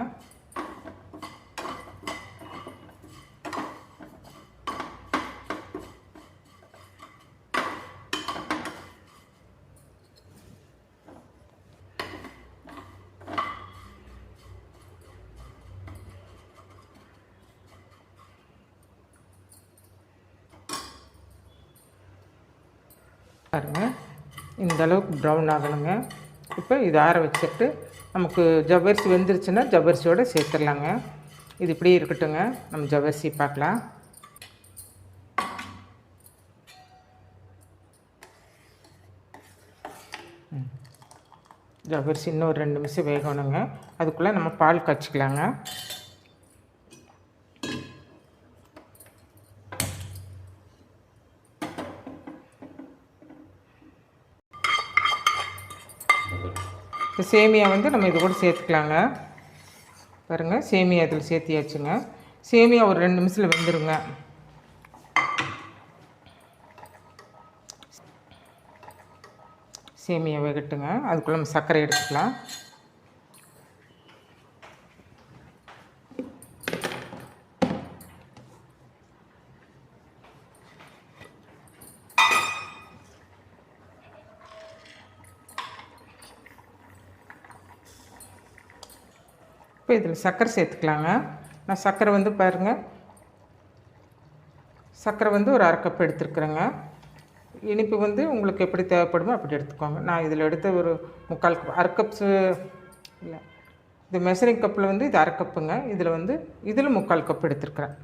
பாருங்கள், இந்த அளவுக்கு ப்ரௌன் ஆகணுங்க. இப்போ இது ஆற வச்சுட்டு நமக்கு ஜவ்வரிசி வெந்துருச்சுன்னா ஜவ்வரிசியோடு சேர்த்துடலாங்க. இது இப்படியே இருக்கட்டுங்க, நம்ம ஜவ்வரிசி பார்க்கலாம். ஜவ்வரிசி இன்னும் ஒரு 2 நிமிஷம் வேகணுங்க. அதுக்குள்ளே நம்ம பால் காய்ச்சிக்கலாங்க. இப்போ சேமியா வந்து நம்ம இது கூட சேர்த்துக்கலாங்க. பாருங்கள், சேமியா இதில் சேர்த்தியாச்சுங்க. சேமியா ஒரு 2 நிமிஷத்தில் வெந்துருங்க. சேமியா வேகட்டுங்க, அதுக்குள்ளே நம்ம சர்க்கரை எடுத்துக்கலாம். இப்போ இதில் சர்க்கரை சேர்த்துக்கலாங்க. நான் சர்க்கரை வந்து பாருங்கள், சர்க்கரை வந்து ஒரு 1/2 கப் எடுத்துருக்குறேங்க. இனிப்பு வந்து உங்களுக்கு எப்படி தேவைப்படுமோ அப்படி எடுத்துக்கோங்க. நான் இதில் எடுத்த ஒரு 3/4 கப், 1/2 கப்ஸு இல்லை, இது மெஷரிங் கப்பில் வந்து இது 1/2 கப்புங்க. இதில் வந்து இதில் 3/4 கப் எடுத்துருக்குறேன்.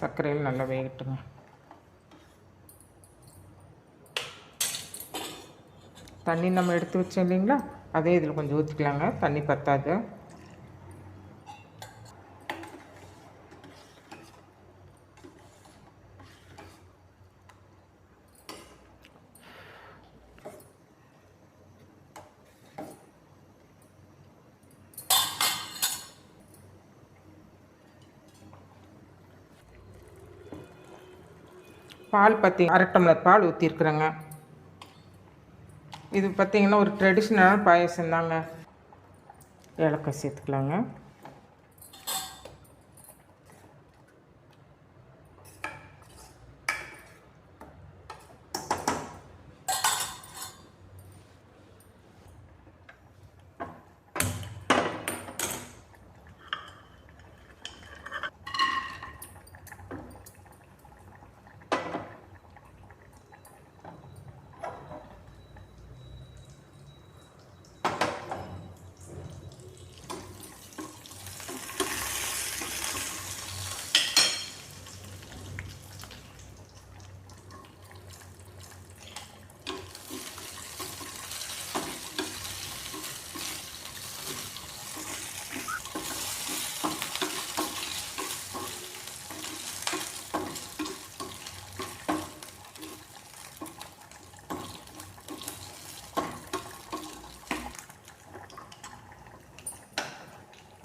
சர்க்கரையில் நல்லா வேகட்டுங்க. தண்ணி நம்ம எடுத்து வச்சோம் இல்லைங்களா, அதே இதில் கொஞ்சம் ஊற்றிக்கலாங்க. தண்ணி பத்தாது. பால் பார்த்திங்க 1/2 டம்ளர் பால் ஊற்றிருக்குறேங்க. இது பார்த்திங்கன்னா ஒரு ட்ரெடிஷ்னலான பாயசம் தாங்க. ஏலக்காய் சேர்த்துக்கலாங்க.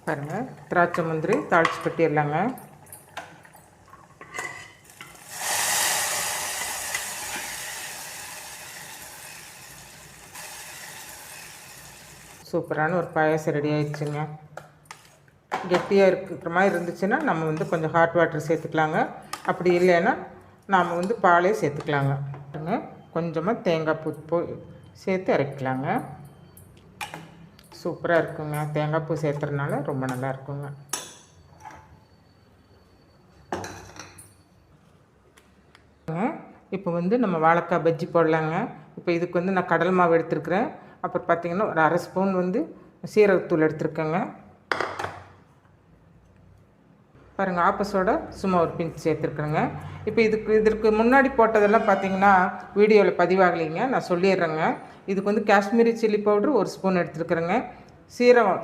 பாருங்கள், திராட்சை முந்திரி தாளித்து கட்டிடலாங்க. சூப்பரான ஒரு பாயாசம் ரெடி ஆயிடுச்சுங்க. கெட்டியாக இருக்கிற மாதிரி இருந்துச்சுன்னா நம்ம வந்து கொஞ்சம் ஹாட் வாட்டர் சேர்த்துக்கலாங்க. அப்படி இல்லைன்னா நாம் வந்து பாலே சேர்த்துக்கலாங்க. கொஞ்சமாக தேங்காய் பூ சேர்த்து இறக்கலாங்க. சூப்பராக இருக்குங்க. தேங்காய் பூ சேர்த்துறதுனால ரொம்ப நல்லா இருக்குங்க. இப்போ வந்து நம்ம வாழைக்காய் பஜ்ஜி போடலாங்க. இப்போ இதுக்கு வந்து நான் கடலை மாவு எடுத்துருக்குறேன். அப்புறம் பார்த்திங்கன்னா ஒரு 1/2 ஸ்பூன் வந்து சீரகத்தூள் எடுத்துருக்கேங்க. பாருங்கள், ஆப்பசோட சும்மா ஒரு பிஞ்ச் சேர்த்துருக்குறேங்க. இப்போ இதற்கு முன்னாடி போட்டதெல்லாம் பார்த்திங்கன்னா வீடியோவில் பதிவாகலைங்க, நான் சொல்லிடுறேங்க. இதுக்கு வந்து காஷ்மீரி சில்லி பவுட்ரு 1 ஸ்பூன் எடுத்துருக்குறேங்க.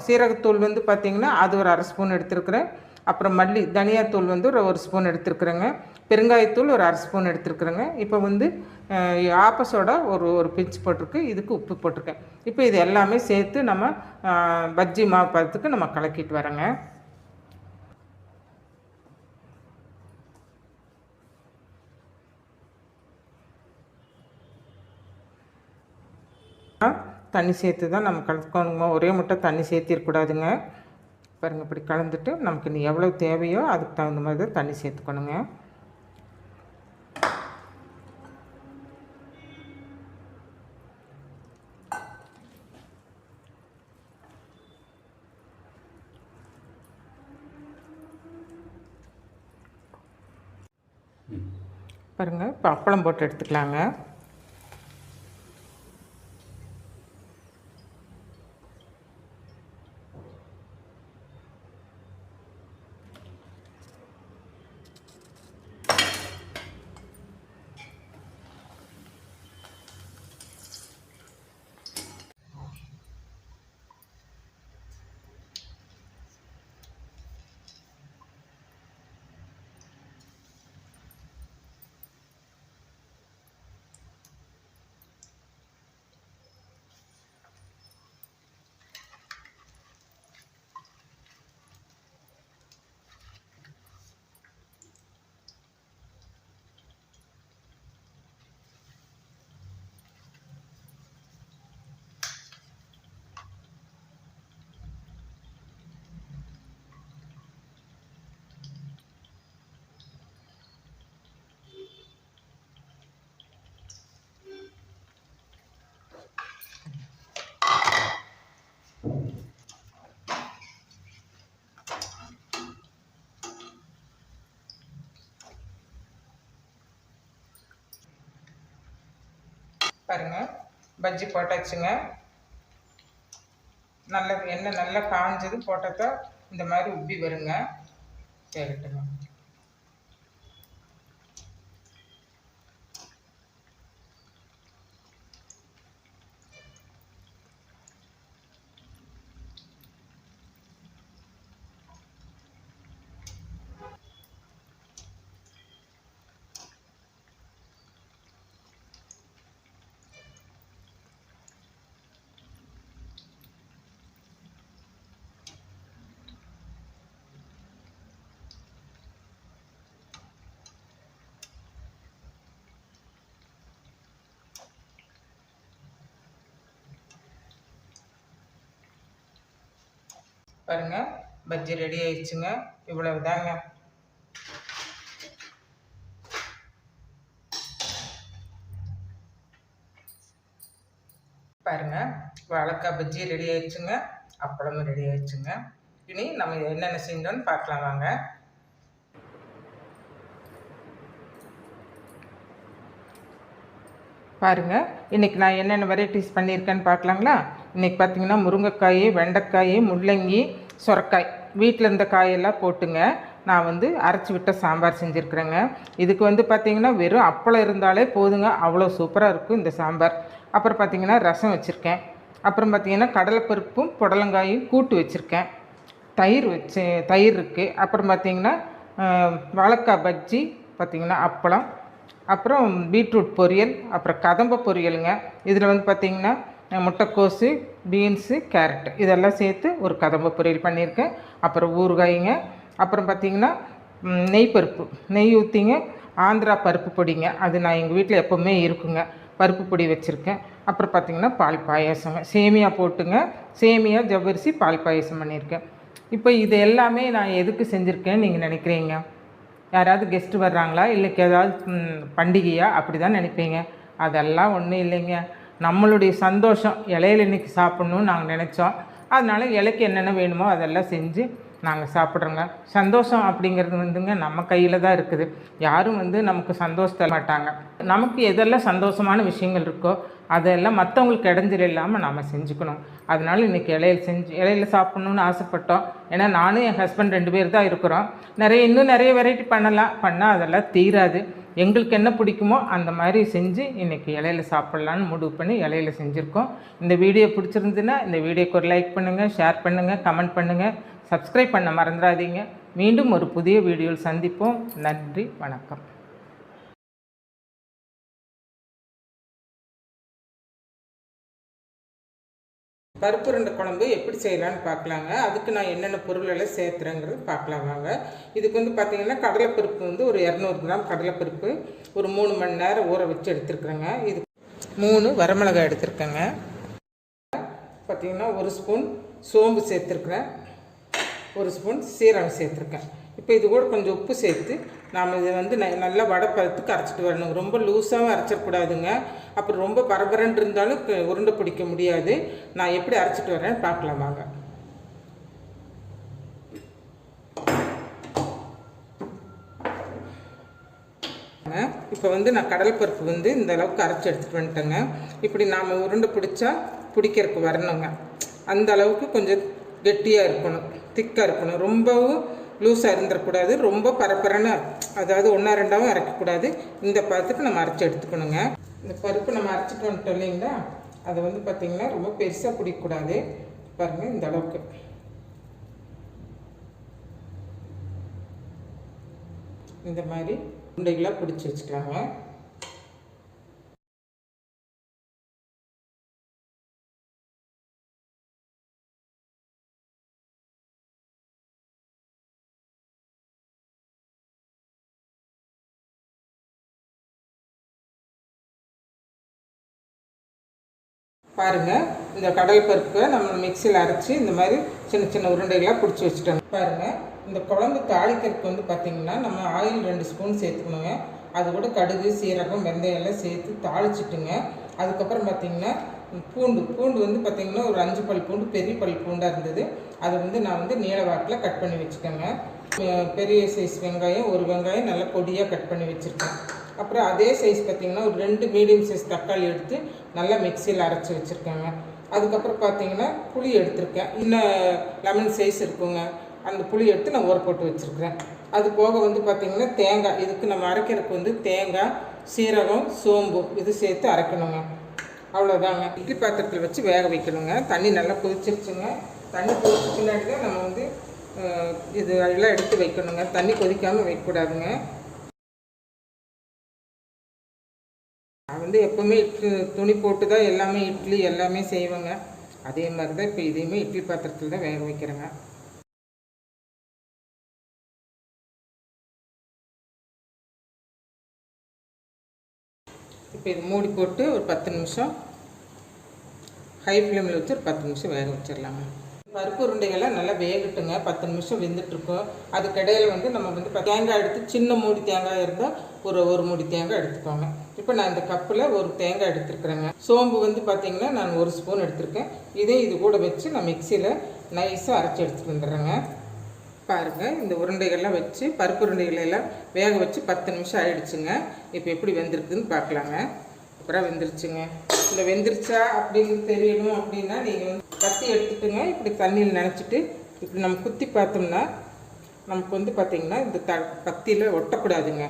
சீரகத்தூள் வந்து பார்த்திங்கன்னா அது ஒரு 1/2 ஸ்பூன் எடுத்துருக்குறேன். அப்புறம் தனியாத்தூள் வந்து ஒரு ஸ்பூன் எடுத்துருக்குறேங்க. பெருங்காயத்தூள் ஒரு 1/2 ஸ்பூன் எடுத்துருக்குறேங்க. இப்போ வந்து ஆப்பசோடா ஒரு பிஞ்ச் போட்டிருக்கு, இதுக்கு உப்பு போட்டிருக்கேன். இப்போ இது எல்லாமே சேர்த்து நம்ம பஜ்ஜி மாவு பதத்துக்கு நம்ம கலக்கிட்டு வரோங்க. தண்ணி சேர்த்து தான் நம்ம கலக்கணுங்க, ஒரே முட்டை தண்ணி சேர்த்திடக்கூடாதுங்க. பாருங்கள், இப்படி கலந்துட்டு நமக்கு நீ எவ்வளோ தேவையோ அதுக்கு தகுந்த மாதிரி தான் தண்ணி சேர்த்துக்கணுங்க. பாருங்கள், இப்போ அப்பளம் போட்டு எடுத்துக்கலாங்க. பாருங்கள், பஜ்ஜி போட்டாச்சுங்க. எண்ணெய் நல்லா காஞ்சது போட்டதை இந்த மாதிரி உப்பி வருங்க. சரிட்டுங்க. பாருங்கள், பஜ்ஜி ரெடி ஆயிடுச்சுங்க. இவ்வளவு தாங்க. பாருங்கள், வாழைக்காய் பஜ்ஜி ரெடி ஆயிடுச்சுங்க, அப்பளமும் ரெடி ஆயிடுச்சுங்க. இனி நம்ம என்னென்ன செஞ்சோன்னு பார்க்கலாம் வாங்க. பாருங்கள், இன்றைக்கி நான் என்னென்ன வெரைட்டிஸ் பண்ணியிருக்கேன்னு பார்க்கலாங்களா? இன்றைக்கி பார்த்திங்கன்னா முருங்கைக்காய், வெண்டைக்காய், முள்ளங்கி, சுரக்காய், வீட்டில் இருந்த காயெல்லாம் போட்டுங்க நான் வந்து அரைச்சி விட்ட சாம்பார் செஞ்சுருக்குறேங்க. இதுக்கு வந்து பார்த்திங்கன்னா வெறும் அப்பளம் இருந்தாலே போதுங்க, அவ்வளோ சூப்பராக இருக்கும் இந்த சாம்பார். அப்புறம் பார்த்திங்கன்னா ரசம் வச்சுருக்கேன். அப்புறம் பார்த்திங்கன்னா கடலைப்பருப்பும் புடலங்காயும் கூட்டு வச்சுருக்கேன். தயிர் இருக்குது. அப்புறம் பார்த்திங்கன்னா வாழைக்காய் பஜ்ஜி, பார்த்திங்கன்னா அப்பளம், அப்புறம் பீட்ரூட் பொரியல், அப்புறம் கதம்ப பொரியலுங்க. இதில் வந்து பார்த்திங்கன்னா முட்டைக்கோஸு, பீன்ஸு, கேரட்டு இதெல்லாம் சேர்த்து ஒரு கதம்ப பொரியல் பண்ணியிருக்கேன். அப்புறம் ஊறுகாய்ங்க. அப்புறம் பார்த்திங்கன்னா நெய் ஊற்றிங்க ஆந்திரா பருப்பு பொடிங்க, அது நான் எங்கள் வீட்டில் எப்போவுமே இருக்குங்க, பருப்பு பொடி வச்சுருக்கேன். அப்புறம் பார்த்திங்கன்னா பால் பாயாசங்க, சேமியா போட்டுங்க, சேமியா ஜவ்வரிசி பால் பாயாசம் பண்ணியிருக்கேன். இப்போ இது எல்லாமே நான் எதுக்கு செஞ்சுருக்கேன்னு நீங்கள் நினைக்கிறீங்க? யாராவது கெஸ்ட்டு வர்றாங்களா, இல்லை ஏதாவது பண்டிகையா, அப்படி தான் நினைப்பீங்க. அதெல்லாம் ஒன்றும் இல்லைங்க, நம்மளுடைய சந்தோஷம். இலையில இன்றைக்கி சாப்பிட்ணுன்னு நாங்கள் நினச்சோம். அதனால் இலைக்கு என்னென்ன வேணுமோ அதெல்லாம் செஞ்சு நாங்கள் சாப்பிட்றோங்க. சந்தோஷம் அப்படிங்கிறது வந்துங்க நம்ம கையில் தான் இருக்குது. யாரும் வந்து நமக்கு சந்தோஷத்தை மாட்டாங்க. நமக்கு எதெல்லாம் சந்தோஷமான விஷயங்கள் இருக்கோ அதெல்லாம் மற்றவங்களுக்கு இடைஞ்சல் இல்லாமல் நம்ம செஞ்சுக்கணும். அதனால இன்றைக்கி இலையில சாப்பிட்ணுன்னு ஆசைப்பட்டோம். ஏன்னா நானும் என் ஹஸ்பண்ட் 2 பேர் தான் இருக்கிறோம். இன்னும் நிறைய வெரைட்டி பண்ணால் அதெல்லாம் தீராது. எங்களுக்கு என்ன பிடிக்குமோ அந்த மாதிரி செஞ்சு இன்றைக்கி இலையில சாப்பிட்லான்னு முடிவு பண்ணி இலையில செஞ்சுருக்கோம். இந்த வீடியோ பிடிச்சிருந்துன்னா இந்த வீடியோக்கு ஒரு லைக் பண்ணுங்கள், ஷேர் பண்ணுங்கள், கமெண்ட் பண்ணுங்கள், சப்ஸ்கிரைப் பண்ண மறந்துடாதீங்க. மீண்டும் ஒரு புதிய வீடியோவில் சந்திப்போம். நன்றி, வணக்கம். பருப்பு உருண்டை குழம்பு எப்படி செய்யலான்னு பார்க்கலாங்க. அதுக்கு நான் என்னென்ன பொருள் எல்லாம் சேர்த்துறேங்கிறது பார்க்கலாம் வாங்க. இதுக்கு வந்து பார்த்திங்கன்னா கடலைப்பருப்பு வந்து ஒரு 200 கிராம் கடலைப்பருப்பு ஒரு 3 மணி நேரம் ஊற வச்சு எடுத்துருக்குறேங்க. இது 3 வரமிளகாய் எடுத்துருக்கேங்க. பார்த்திங்கன்னா 1 ஸ்பூன் சோம்பு சேர்த்துருக்குறேன், 1 ஸ்பூன் சீரகம் சேர்த்துருக்கேன். இப்போ இது கூட கொஞ்சம் உப்பு சேர்த்து நாம் இதை வந்து நல்லா வடை பதத்துக்கு அரைச்சிட்டு வரணும். ரொம்ப லூஸாகவும் அரைச்சிடக்கூடாதுங்க. அப்புறம் ரொம்ப பரபரன்னு இருந்தாலும் உருண்டை பிடிக்க முடியாது. நான் எப்படி அரைச்சிட்டு வரேன்னு பார்க்கலாம் வாங்க. இப்போ வந்து நான் கடலைப்பருப்பு வந்து இந்த அளவுக்கு அரைச்சி எடுத்துகிட்டு வந்துட்டேங்க. இப்படி நாம் உருண்டை பிடிச்சா பிடிக்கிறதுக்கு வரணுங்க. அந்த அளவுக்கு கொஞ்சம் கெட்டியாக இருக்கணும், திக்காக இருக்கணும். ரொம்பவும் லூஸாக இருந்துடக்கூடாது, ரொம்ப பரப்பரன்னு அதாவது 1-2 அரைக்கக்கூடாது. இந்த பதத்துக்கு நம்ம அரைச்சி எடுத்துக்கணுங்க. இந்த பருப்பு நம்ம அரைச்சிட்டு வந்துட்டோம் இல்லைங்களா, அதை வந்து பார்த்திங்கன்னா ரொம்ப பெருசாக பிடிக்கக்கூடாது. பாருங்கள், இந்த அளவுக்கு இந்த மாதிரி உருண்டைகளாக பிடிச்சி வச்சுக்கலாங்க. பாருங்கள், இந்த கடலைப்பருப்பை நம்ம மிக்சியில் அரைச்சி இந்த மாதிரி சின்ன சின்ன உருண்டைகளாக பிடிச்சி வச்சுட்டோங்க. பாருங்கள், இந்த குழம்பு தாளிக்கிறதுக்கு வந்து பார்த்திங்கன்னா நம்ம ஆயில் 2 ஸ்பூன் சேர்த்துக்கணுங்க. அது கூட கடுகு, சீரகம், வெந்தயம் எல்லாம் சேர்த்து தாளிச்சிட்டுங்க. அதுக்கப்புறம் பார்த்திங்கன்னா பூண்டு வந்து பார்த்திங்கன்னா ஒரு 5 பல் பூண்டு, பெரிய பல் பூண்டாக இருந்தது. அதை வந்து நான் வந்து நீள வாக்கில் கட் பண்ணி வச்சுக்கோங்க. பெரிய சைஸ் வெங்காயம், ஒரு வெங்காயம் நல்லா பொடியாக கட் பண்ணி வச்சுருக்கேன். அப்புறம் அதே சைஸ் பார்த்திங்கன்னா ஒரு 2 மீடியம் சைஸ் தக்காளி எடுத்து நல்லா மிக்சியில் அரைச்சி வச்சுருக்கேங்க. அதுக்கப்புறம் பார்த்திங்கன்னா புளி எடுத்திருக்கேன். இன்னும் லெமன் சைஸ் இருக்குங்க. அந்த புளி எடுத்து நான் ஊற போட்டு வச்சுருக்கிறேன். அது போக வந்து பார்த்திங்கன்னா தேங்காய், இதுக்கு நம்ம அரைக்கிறதுக்கு வந்து தேங்காய், சீரகம், சோம்பு இது சேர்த்து அரைக்கணுங்க. அவ்வளோதாங்க. இட்லி பாத்திரத்தில் வச்சு வேக வைக்கணுங்க. தண்ணி நல்லா கொதிச்சிருச்சுங்க. தண்ணி கொதிச்ச பின்னாடி தான் நம்ம வந்து இது எல்லாம் எடுத்து வைக்கணுங்க. தண்ணி கொதிக்காமல் வைக்கக்கூடாதுங்க. நான் வந்து எப்போவுமே துணி போட்டு தான் எல்லாமே இட்லி எல்லாமே செய்வேங்க. அதே மாதிரி தான் இப்போ இதையுமே இட்லி பாத்திரத்தில் தான் வேக வைக்கிறேங்க. இப்போ இது மூடி போட்டு ஒரு 10 நிமிஷம் ஹை ஃப்ளேமில் வச்சு ஒரு 10 நிமிஷம் வேக வச்சிடலாங்க. பருப்பு உருண்டைகள்லாம் நல்லா வேகட்டுங்க. 10 நிமிஷம் வெந்துட்டுருக்கோம். அதுக்கிடையில் வந்து நம்ம வந்து தேங்காய் எடுத்து சின்ன மூடி தேங்காய் இருந்தால் ஒரு மூடி தேங்காய் எடுத்துக்கோங்க. இப்போ நான் இந்த கப்பில் ஒரு தேங்காய் எடுத்துருக்குறேங்க. சோம்பு வந்து பார்த்திங்கன்னா நான் 1 ஸ்பூன் எடுத்திருக்கேன். இது கூட வச்சு நான் மிக்சியில் நைஸாக அரைச்சி எடுத்துகிட்டு வந்துடுறேங்க. பாருங்கள், இந்த உருண்டைகள்லாம் வச்சு பருப்பு உருண்டைகளெல்லாம் வேக வச்சு 10 நிமிஷம் ஆகிடுச்சுங்க. இப்போ எப்படி வெந்திருக்குதுன்னு பார்க்கலாங்க. அப்புறம் வெந்துருச்சுங்க. இந்த வெந்துருச்சா அப்படின்னு தெரியணும் அப்படின்னா நீங்கள் வந்து கத்தி எடுத்துட்டுங்க, இப்படி தண்ணியில் நினச்சிட்டு இப்படி நம்ம குத்தி பார்த்தோம்னா நமக்கு வந்து பார்த்திங்கன்னா இந்த கத்தியில் ஒட்டக்கூடாதுங்க.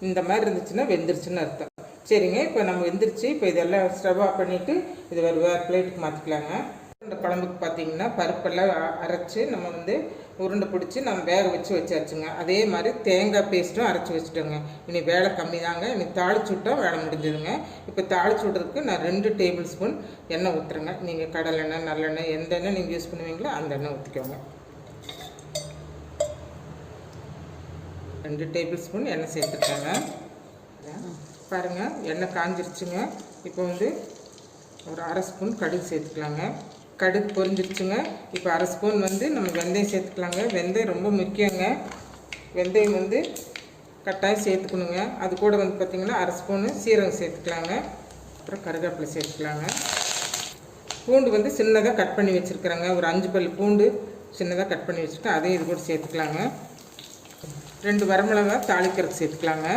இந்த மாதிரி இருந்துச்சுன்னா வெந்துருச்சுன்னு அர்த்தம். சரிங்க, இப்போ நம்ம வெந்துருச்சு. இப்போ இதெல்லாம் ஸ்டவ் ஆஃப் பண்ணிவிட்டு இது வேறு பிளேட்டுக்கு மாற்றிக்கலாங்க. இந்த குழம்புக்கு பார்த்திங்கன்னா பருப்பெல்லாம் அரைச்சி நம்ம வந்து உருண்டை பிடிச்சி நம்ம வேக வச்சாச்சுங்க. அதே மாதிரி தேங்காய் பேஸ்ட்டும் அரைச்சி வச்சுட்டோங்க. இனி வேலை கம்மி தாங்க. இனி தாளிச்சு விட்டோம், வேலை முடிஞ்சதுங்க. இப்போ தாளிச்சு விட்றதுக்கு நான் 2 டேபிள் ஸ்பூன் எண்ணெய் ஊற்றுறேங்க. நீங்கள் கடலெண்ணெய், நல்லெண்ணெய், எந்த எண்ணெய் நீங்கள் யூஸ் பண்ணுவீங்களோ அந்த எண்ணெய் ஊற்றிக்கோங்க. 2 டேபிள் ஸ்பூன் எண்ணெய் சேர்த்துட்டாங்க. பாருங்கள், எண்ணெய் காஞ்சிருச்சுங்க. இப்போ வந்து ஒரு 1/2 ஸ்பூன் கடுகு சேர்த்துக்கலாங்க. கடுகு பொரிஞ்சிருச்சுங்க. இப்போ 1/2 ஸ்பூன் வந்து நம்ம வெந்தயம் சேர்த்துக்கலாங்க. வெந்தயம் ரொம்ப முக்கியங்க. வெந்தயம் வந்து கட்டாயம் சேர்த்துக்கணுங்க. அது கூட வந்து பார்த்திங்கன்னா 1/2 ஸ்பூனு சீரகம் சேர்த்துக்கலாங்க. அப்புறம் கருவேப்பிலை சேர்த்துக்கலாங்க. பூண்டு வந்து சின்னதாக கட் பண்ணி வச்சுருக்குறேங்க. ஒரு 5 பல் பூண்டு சின்னதாக கட் பண்ணி வச்சுட்டு அதையும் இது கூட சேர்த்துக்கலாங்க. 2 வரமிளகா தாளிக்கிறதுக்கு சேர்த்துக்கலாங்க.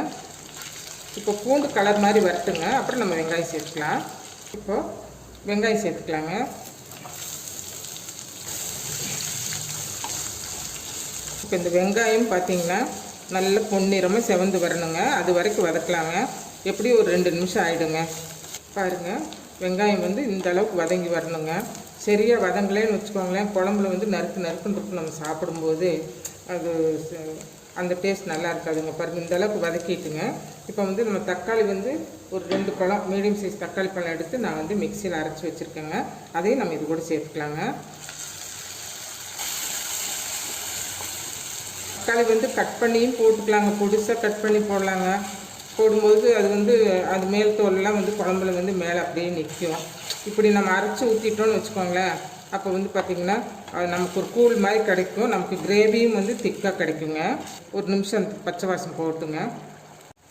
இப்போ பூண்டு கலர் மாதிரி வரட்டுங்க. அப்புறம் நம்ம வெங்காயம் சேர்த்துக்கலாம். இப்போது வெங்காயம் சேர்த்துக்கலாங்க. இப்போ இந்த வெங்காயம் பார்த்திங்கன்னா நல்ல பொன்னிறமாக செவந்து வரணுங்க. அது வரைக்கும் வதக்கலாங்க. எப்படியும் ஒரு 2 நிமிஷம் ஆகிடுங்க. பாருங்கள், வெங்காயம் வந்து இந்த அளவுக்கு வதங்கி வரணுங்க. சரியாக வதங்கலேன்னு வச்சுக்கோங்களேன், குழம்புல வந்து நறுக்குன்னு இருக்கும். நம்ம சாப்பிடும்போது அது அந்த டேஸ்ட் நல்லா இருக்காதுங்க. பாருங்கள், இந்த அளவுக்கு வதக்கிட்டுங்க. இப்போ வந்து நம்ம தக்காளி வந்து ஒரு 2 பழம் மீடியம் சைஸ் தக்காளி பழம் எடுத்து நான் வந்து மிக்சியில் அரைச்சி வச்சுருக்கேங்க. அதையும் நம்ம இது கூட சேர்த்துக்கலாங்க. தக்காளி வந்து கட் பண்ணியும் போட்டுக்கலாங்க. பொடிசாக கட் பண்ணி போடலாங்க. போடும்போது அது வந்து அது மேல் தோலெலாம் வந்து குழம்புல வந்து மேலே அப்படியே நிற்கும். இப்படி நம்ம அரைச்சி ஊற்றிட்டோன்னு வச்சுக்கோங்களேன், அப்போ வந்து பார்த்திங்கன்னா அது நமக்கு ஒரு கூழ் மாதிரி கிடைக்கும். நமக்கு கிரேவியும் வந்து திக்காக கிடைக்குங்க. ஒரு நிமிஷம் பச்சை வாசம் போட்டுங்க.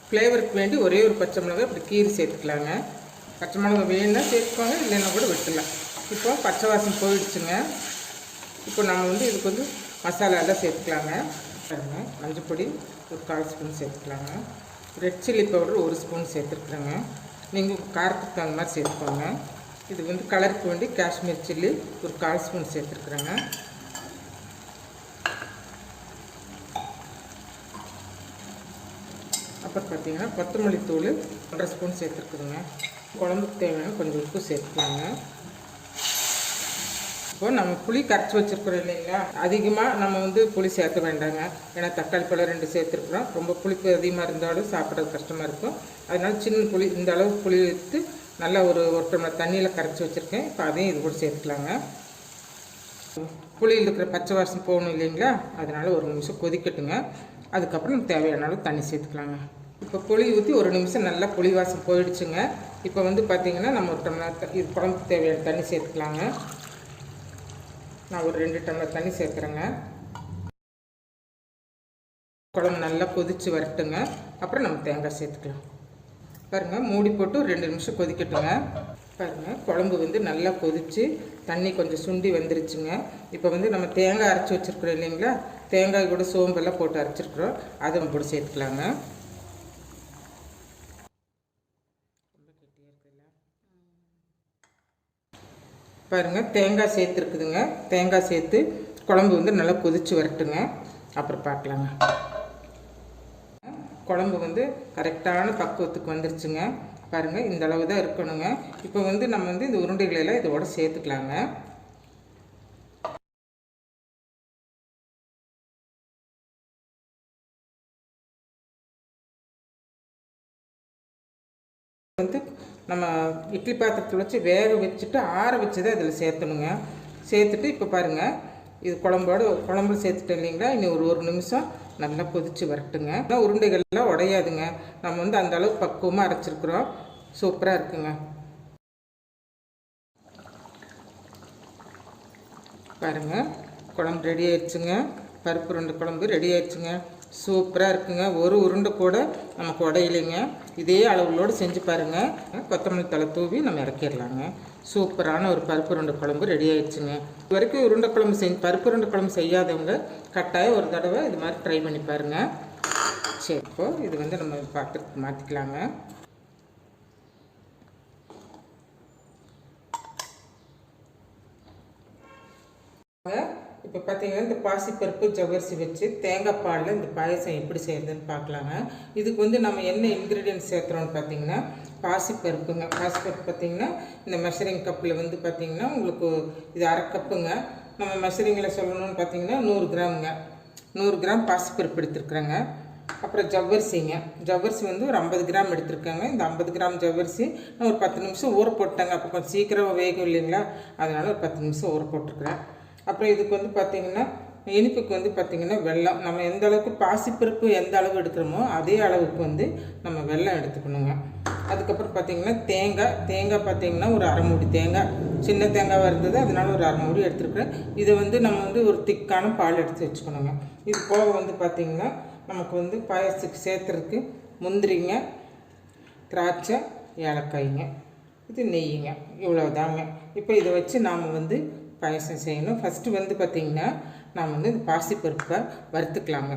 ஃப்ளேவருக்கு வேண்டி ஒரே ஒரு பச்சை மிளகா இப்படி கீரி சேர்த்துக்கலாங்க. பச்சை மிளகா வேணுன்னா சேர்த்துக்கோங்க, இல்லைன்னா கூட விட்டுலாம். இப்போ பச்சை வாசம் போயிடுச்சுங்க. இப்போ நம்ம வந்து இதுக்கு வந்து மசாலாலாம் சேர்த்துக்கலாங்க. பாருங்கள், மஞ்சள் பொடி ஒரு 1/4 ஸ்பூன் சேர்த்துக்கலாங்க. ரெட் சில்லி பவுடர் 1 ஸ்பூன் சேர்த்துருக்குறேங்க. நீங்கள் காரத்துக்கு தகுந்த மாதிரி சேர்த்துக்கோங்க. இது வந்து கலருக்கு வேண்டி காஷ்மீர் சில்லி ஒரு 1/4 ஸ்பூன் சேர்த்துருக்குறேங்க. அப்புறம் பார்த்திங்கன்னா கொத்தமல்லி தூள் 1/2 ஸ்பூன் சேர்த்துருக்குதுங்க. குழம்புக்கு தேவையான கொஞ்சம் உப்பு சேர்த்துக்கலாங்க. இப்போ நம்ம புளி கரைச்சி வச்சுருக்குறோம் இல்லைங்களா, அதிகமாக நம்ம வந்து புளி சேர்க்க வேண்டாங்க. ஏன்னா தக்காளி பழம் 2 சேர்த்துருக்குறோம். ரொம்ப புளிப்பு அதிகமாக இருந்தாலும் சாப்பிட்றது கஷ்டமாக இருக்கும். அதனால சின்ன புளி, இந்த அளவுக்கு புளி எடுத்து நல்லா ஒரு டம்ளர் தண்ணியில் கரைச்சி வச்சுருக்கேன். இப்போ அதையும் இது கூட சேர்த்துக்கலாங்க. புளியில் இருக்கிற பச்சை வாசம் போகணும் இல்லைங்களா, அதனால் ஒரு நிமிஷம் கொதிக்கட்டுங்க. அதுக்கப்புறம் நம்ம தேவையான அளவு தண்ணி சேர்த்துக்கலாங்க. இப்போ புளி ஊற்றி ஒரு நிமிஷம் நல்லா புளி வாசம் போயிடுச்சுங்க. இப்போ வந்து பார்த்திங்கன்னா நம்ம ஒரு டம்ளர் இது குழம்புக்கு தேவையான தண்ணி சேர்த்துக்கலாங்க. நான் ஒரு 2 டம்ளர் தண்ணி சேர்க்குறேங்க. குழம்பு நல்லா கொதித்து வரட்டுங்க. அப்புறம் நம்ம தேங்காய் சேர்த்துக்கலாம். பாருங்கள், மூடி போட்டு 2 நிமிஷம் கொதிக்கட்டுங்க. பாருங்கள், குழம்பு வந்து நல்லா கொதித்து தண்ணி கொஞ்சம் சுண்டி வந்துருச்சுங்க. இப்போ வந்து நம்ம தேங்காய் அரைச்சி வச்சுருக்குறோம் இல்லைங்களா, தேங்காய் கூட சோம்பெல்லாம் போட்டு அரைச்சிருக்குறோம். அதை நம்ம கூட சேர்த்துக்கலாங்க. பாருங்கள், தேங்காய் சேர்த்துருக்குதுங்க. தேங்காய் சேர்த்து குழம்பு வந்து நல்லா கொதித்து வரட்டுங்க. அப்புறம் பார்க்கலாங்க. குழம்பு வந்து கரெக்டான பக்குவத்துக்கு வந்துருச்சுங்க. பாருங்கள், இந்த அளவு தான் இருக்கணுங்க. இப்போ வந்து நம்ம வந்து இந்த உருண்டைகளெல்லாம் இதோட சேர்த்துக்கலாங்க. வந்து நம்ம இட்லி பாத்திரத்தில் வச்சு வேக வச்சுட்டு ஆற வச்சு தான் இதில் சேர்த்தணுங்க. சேர்த்துட்டு இப்போ பாருங்கள், இது குழம்புல சேர்த்துட்டோம் இல்லைங்களா, இன்னும் ஒரு நிமிஷம் நல்லா கொதித்து வரட்டுங்க. உருண்டைகள்லாம் உடையாதுங்க. நம்ம வந்து அந்த அளவுக்கு பக்குவமாக அரைச்சிருக்கிறோம். சூப்பராக இருக்குங்க. பாருங்கள், குழம்பு ரெடி ஆயிடுச்சுங்க. பருப்பு உருண்டை குழம்பு ரெடி ஆயிடுச்சுங்க. சூப்பராக இருக்குங்க. ஒரு உருண்டை கூட நமக்கு உடையிலைங்க. இதே அளவுகளோடு செஞ்சு பாருங்கள். கொத்தமல்லி தழை தூவி நம்ம இறக்கிடலாங்க. சூப்பரான ஒரு பருப்பு உருண்டை குழம்பு ரெடி ஆயிடுச்சுங்க. இது வரைக்கும் உருண்டை குழம்பு பருப்பு உருண்டை குழம்பு செய்யாதவங்க கட்டாயம் ஒரு தடவை இது மாதிரி ட்ரை பண்ணி பாருங்கள். சரி, இப்போது இது வந்து நம்ம பாத்திரத்துக்கு மாற்றிக்கலாங்க. இப்போ பார்த்தீங்கன்னா இந்த பாசிப்பருப்பு ஜவ்வரிசி வச்சு தேங்காய் பாலில் இந்த பாயசம் எப்படி செய்கிறதுன்னு பார்க்கலாங்க. இதுக்கு வந்து நம்ம என்ன இன்க்ரீடியன்ட் சேர்த்துறோன்னு பார்த்தீங்கன்னா பாசிப்பருப்புங்க. பாசிப்பருப்பு பார்த்திங்கன்னா இந்த மெஷரிங் கப்பில் வந்து பார்த்திங்கன்னா உங்களுக்கு இது 1/2 கப்புங்க. நம்ம மெஷரிங்கில் சொல்லணும்னு பார்த்தீங்கன்னா 100 கிராமுங்க. 100 கிராம் பாசிப்பருப்பு எடுத்துருக்குறேங்க. அப்புறம் ஜவ்வரிசிங்க. ஜவ்வரிசி வந்து ஒரு 50 கிராம் எடுத்துருக்கேங்க. இந்த 50 கிராம் ஜவ்வரிசி நான் ஒரு 10 நிமிஷம் ஊற போட்டேங்க. அப்போ கொஞ்சம் சீக்கிரம் வேகும் இல்லைங்களா, அதனால் ஒரு 10 நிமிஷம் ஊற போட்டிருக்கிறேன். அப்புறம் இதுக்கு வந்து பார்த்திங்கன்னா இனிப்புக்கு வந்து பார்த்திங்கன்னா வெல்லம். நம்ம எந்த அளவுக்கு பாசிப்பருப்பு எந்த அளவு எடுக்கிறோமோ அதே அளவுக்கு வந்து நம்ம வெல்லம் எடுத்துக்கணுங்க. அதுக்கப்புறம் பார்த்திங்கன்னா தேங்காய் பார்த்திங்கன்னா ஒரு 1/2 மூடி தேங்காய், சின்ன தேங்காவாக இருந்தது அதனால ஒரு 1/2 மூடி எடுத்துருக்குறேன். இதை வந்து நம்ம வந்து ஒரு திக்கான பால் எடுத்து வச்சுக்கணுங்க. இது போக வந்து பார்த்திங்கன்னா நமக்கு வந்து பாயசத்துக்கு சேர்த்துறதுக்கு முந்திரிங்க, திராட்சை, ஏலக்காய்ங்க, இது நெய்யுங்க, இவ்வளோதாங்க. இப்போ இதை வச்சு நாம் வந்து பாயசம் செய்யணும். ஃபஸ்ட்டு வந்து பார்த்திங்கன்னா நாம் வந்து இந்த பாசிப்பருப்பை வறுத்துக்கலாங்க.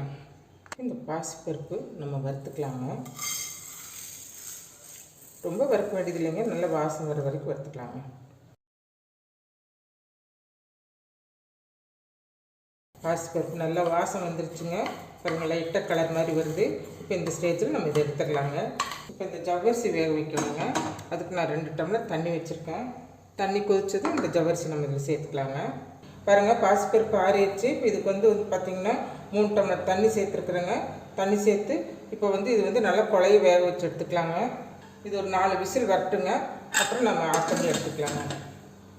இந்த பாசிப்பருப்பு நம்ம வறுத்துக்கலாங்க. ரொம்ப வறுக்க வேண்டியது இல்லைங்க, நல்ல வாசம் வர வரைக்கும் வறுத்துக்கலாங்க. பாசிப்பருப்பு நல்லா வாசம் வந்துருச்சுங்க. பாருங்கள், லைட்டாக கலர் மாதிரி வருது. இப்போ இந்த ஸ்டேஜில் நம்ம இதை எடுத்துடலாங்க. இப்போ இந்த ஜவ்வரிசி வேக வைக்கணுங்க. அதுக்கு நான் 2 டம்ளர் தண்ணி வச்சுருக்கேன். தண்ணி கொதிச்சதும் இந்த ஜவ்வரிசி நம்ம இதில் சேர்த்துக்கலாங்க. பாருங்கள், பாசிப்பருப்பு ஆறிடுச்சு. இப்போ இதுக்கு வந்து பார்த்திங்கன்னா 3 டம்ளர் தண்ணி சேர்த்துருக்குறேங்க. தண்ணி சேர்த்து இப்போ வந்து இது வந்து நல்லா குழைய வேக வச்சு எடுத்துக்கலாங்க. இது ஒரு 4 விசில் வரட்டுங்க. அப்புறம் நம்ம ஆஃப் பண்ணி எடுத்துக்கலாங்க.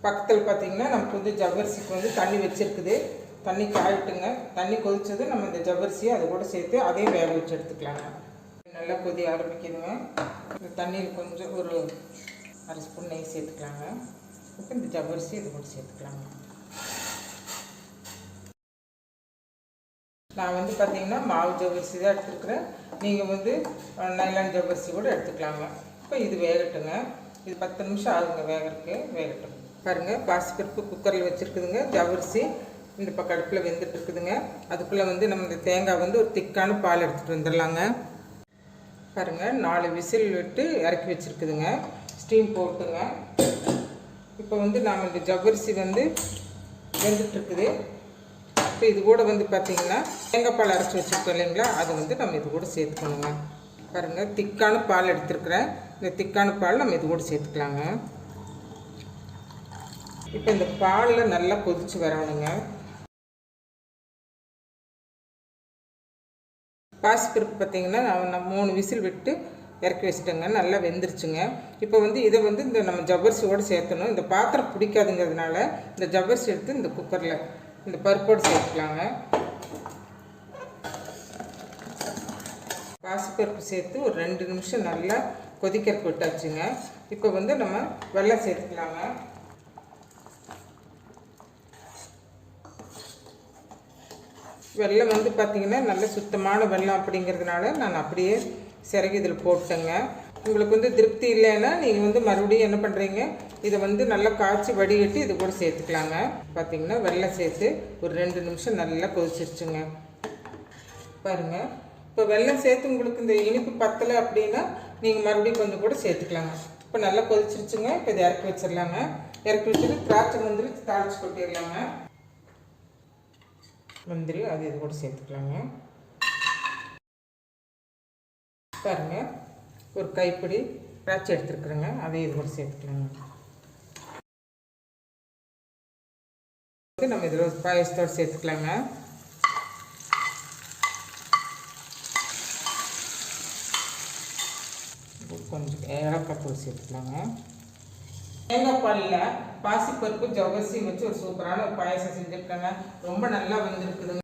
பக்கத்தில் பார்த்திங்கன்னா நமக்கு வந்து ஜவ்வரிசிக்கு வந்து தண்ணி வச்சுருக்குது. தண்ணி காயிட்டுங்க. தண்ணி கொதிச்சது நம்ம இந்த ஜவ்வரிசியை அது கூட சேர்த்து அதையும் வேக வச்சு எடுத்துக்கலாங்க. நல்லா கொதி ஆரம்பிக்குதுங்க. இந்த தண்ணியில் கொஞ்சம் ஒரு 1/2 ஸ்பூன் நெய் சேர்த்துக்கலாங்க. இப்போ இந்த ஜவ்வரிசி இது கூட சேர்த்துக்கலாங்க. நான் வந்து பார்த்திங்கன்னா மாவு ஜவ்வரிசி தான் எடுத்துருக்குறேன். நீங்கள் வந்து நைலான் ஜவ்வரிசி கூட எடுத்துக்கலாங்க. இப்போ இது வேகட்டுங்க. இது 10 நிமிஷம் ஆகுங்க வேகறதுக்கு. வேகட்டும். பாருங்கள், பாசிப்பருப்பு குக்கரில் வச்சுருக்குதுங்க. ஜவ்வரிசி இந்த பக்கம் அடுப்பில் வெந்துட்டு இருக்குதுங்க. அதுக்குள்ளே வந்து நம்ம இந்த தேங்காய் வந்து ஒரு திக்கான பால் எடுத்துகிட்டு வந்துடலாங்க. பாருங்கள், 4 விசில் விட்டு இறக்கி வச்சுருக்குதுங்க. ஸ்டீம் போட்டுங்க. இப்போ வந்து நாம் இந்த ஜவ்வரிசி வந்து வெந்துட்டுருக்குது. இப்போ இது கூட வந்து பார்த்திங்கன்னா தேங்காய் பால் அரைச்சி வச்சுருக்கோம் இல்லைங்களா, அதை வந்து நம்ம இது கூட சேர்த்துக்கணுங்க. பாருங்கள், திக்கான பால் எடுத்துருக்குறேன். இந்த திக்கான பால் நம்ம இது கூட சேர்த்துக்கலாங்க. இப்போ இந்த பாலில் நல்லா கொதித்து வரணுங்க. பாசிப்பருப்பு பார்த்திங்கன்னா நான் 3 விசில் விட்டு இறக்கி வச்சுட்டேங்க. நல்லா வெந்துருச்சுங்க. இப்போ வந்து இதை வந்து இந்த நம்ம ஜவ்வரிசியோடு சேர்த்தணும். இந்த பாத்திரம் பிடிக்காதுங்கிறதுனால இந்த ஜவ்வரிசி எடுத்து இந்த குக்கரில் இந்த பருப்போடு சேர்த்துக்கலாங்க. பாசிப்பருப்பு சேர்த்து ஒரு 2 நிமிஷம் நல்லா கொதிக்கிறதுக்கு விட்டாச்சுங்க. இப்போ வந்து நம்ம வெல்லம் சேர்த்துக்கலாங்க. வெல்லம் வந்து பார்த்திங்கன்னா நல்ல சுத்தமான வெல்லம் அப்படிங்கிறதுனால நான் அப்படியே சிறகு இதில் போட்டேங்க. உங்களுக்கு வந்து திருப்தி இல்லைன்னா நீங்கள் வந்து மறுபடியும் என்ன பண்ணுறீங்க, இதை வந்து நல்லா காய்ச்சி வடிகட்டி இது கூட சேர்த்துக்கலாங்க. பார்த்திங்கன்னா வெல்லம் சேர்த்து ஒரு 2 நிமிஷம் நல்லா கொதிச்சிருச்சுங்க. பாருங்கள், இப்போ வெல்லம் சேர்த்து உங்களுக்கு இந்த இனிப்பு பத்தலை அப்படின்னா நீங்கள் மறுபடியும் கொஞ்சம் கூட சேர்த்துக்கலாங்க. இப்போ நல்லா கொதிச்சிருச்சுங்க. இப்போ இதை இறக்கி வச்சிடலாங்க. இறக்கி வச்சுட்டு திராட்சை முந்திரி தாளித்து கொட்டிடலாங்க. முந்திரி அது இது கூட சேர்த்துக்கலாங்க. பாருங்கள், ஒரு கைப்பிடி திராட்சை எடுத்துருக்குறேங்க. அதை இது கூட சேர்த்துக்கலாங்க. நம்ம இதில் பாயசத்தோடு சேர்த்துக்கலாங்க. கொஞ்சம் ஏலக்காய் தூள் சேர்த்துக்கலாங்க. தேங்காய் பாலில் பாசிப்பருப்பு ஜவ்வரிசி வச்சு ஒரு சூப்பரான ஒரு பாயசம் செஞ்சுருக்காங்க. ரொம்ப நல்லா வந்துருக்குதுங்க.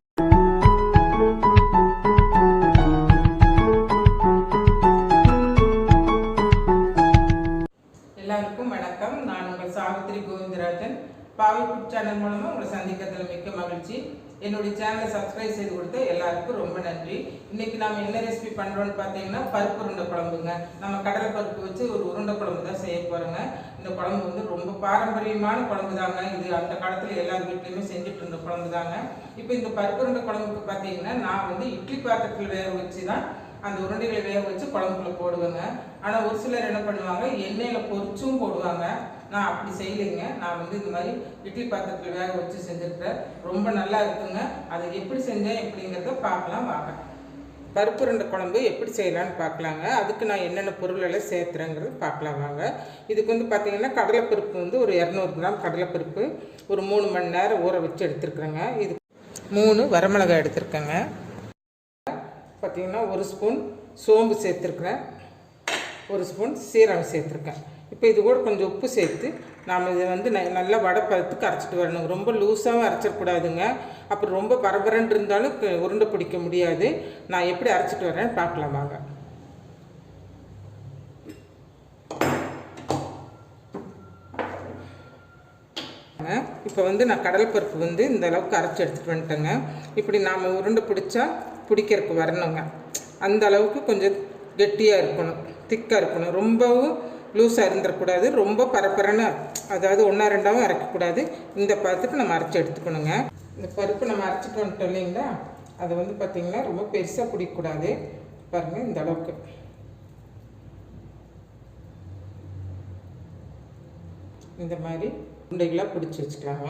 எல்லாருக்கும் வணக்கம். நான் உங்கள் சாவித்ரி கோவிந்தராஜன். பாவை ஃபுட் சேனல் மூலமாக உங்களை சந்திக்கிறதுல மிக்க மகிழ்ச்சி. என்னுடைய சேனலை சப்ஸ்கிரைப் செய்து கொடுத்து எல்லாருக்கும் ரொம்ப நன்றி. இன்றைக்கி நம்ம என்ன ரெசிபி பண்ணுறோன்னு பார்த்தீங்கன்னா பருப்பு உருண்டை குழம்புங்க. நம்ம கடலை பருப்பு வச்சு ஒரு உருண்டை குழம்பு தான் செய்ய போகிறோங்க. இந்த குழம்பு வந்து ரொம்ப பாரம்பரியமான குழம்பு தாங்க. இது அந்த காலத்தில் எல்லார் வீட்லேயுமே செஞ்சுட்டு இருந்த குழம்பு தாங்க. இப்போ இந்த பருப்பு உருண்டை குழம்புக்கு பார்த்தீங்கன்னா நான் வந்து இட்லி பாத்திரத்தில் வேக வச்சு தான் அந்த உருண்டைகளை வேக வச்சு குழம்புக்குள்ள போடுவேங்க. ஆனால் ஒரு சிலர் என்ன பண்ணுவாங்க, எண்ணெயில் பொரிச்சும் போடுவாங்க. நான் அப்படி செய்யலைங்க. நான் வந்து இந்த மாதிரி இட்லி பாத்திரத்தில் வேக வச்சு செஞ்சுருக்கிறேன். ரொம்ப நல்லா இருக்குங்க. அதை எப்படி செஞ்சேன் எப்படிங்கிறத பார்க்கலாம் வாங்க. பருப்பு உருண்டை குழம்பு எப்படி செய்யலான்னு பார்க்கலாங்க. அதுக்கு நான் என்னென்ன பொருளெல்லாம் சேர்த்துறேங்கிறது பார்க்கலாம் வாங்க. இதுக்கு வந்து பார்த்திங்கன்னா கடலைப்பருப்பு வந்து ஒரு 200 கிராம் கடலைப்பருப்பு ஒரு 3 மணி நேரம் ஊற வச்சு எடுத்துருக்குறேங்க. இது 3 வரமிளகாய் எடுத்துருக்கேங்க. பார்த்திங்கன்னா 1 ஸ்பூன் சோம்பு சேர்த்துருக்குறேன். 1 ஸ்பூன் சீரகம் சேர்த்துருக்கேன். இப்போ இது கூட கொஞ்சம் உப்பு சேர்த்து நாம் இதை வந்து நல்லா வடை பதத்துக்கு அரைச்சிட்டு வரணும். ரொம்ப லூஸாகவும் அரைச்சிடக்கூடாதுங்க. அப்புறம் ரொம்ப பரபரன்னு இருந்தாலும் உருண்டை பிடிக்க முடியாது. நான் எப்படி அரைச்சிட்டு வரேன்னு பார்க்கலாம் வாங்க. இப்போ வந்து நான் கடலைப்பருப்பு வந்து இந்த அளவுக்கு அரைச்சி எடுத்துகிட்டு வந்துட்டேங்க. இப்படி நாம் உருண்டை பிடிச்சா பிடிக்கிறதுக்கு வரணுங்க. அந்த அளவுக்கு கொஞ்சம் கெட்டியாக இருக்கணும், திக்காக இருக்கணும். ரொம்பவும் லூஸாக இருந்துடக்கூடாது, ரொம்ப பரப்பரன்னு அதாவது ஒன்றா ரெண்டாவும் அரைக்கக்கூடாது. இந்த பதத்துக்கு நம்ம அரைச்சி எடுத்துக்கணுங்க. இந்த பருப்பு நம்ம அரைச்சிட்டு வந்துட்டோம் இல்லைங்களா, அதை வந்து பார்த்திங்கன்னா ரொம்ப பெருசாக பிடிக்கக்கூடாது. பாருங்கள், இந்த அளவுக்கு இந்த மாதிரி உருண்டைகளாக பிடிச்சி வச்சுக்கலாங்க.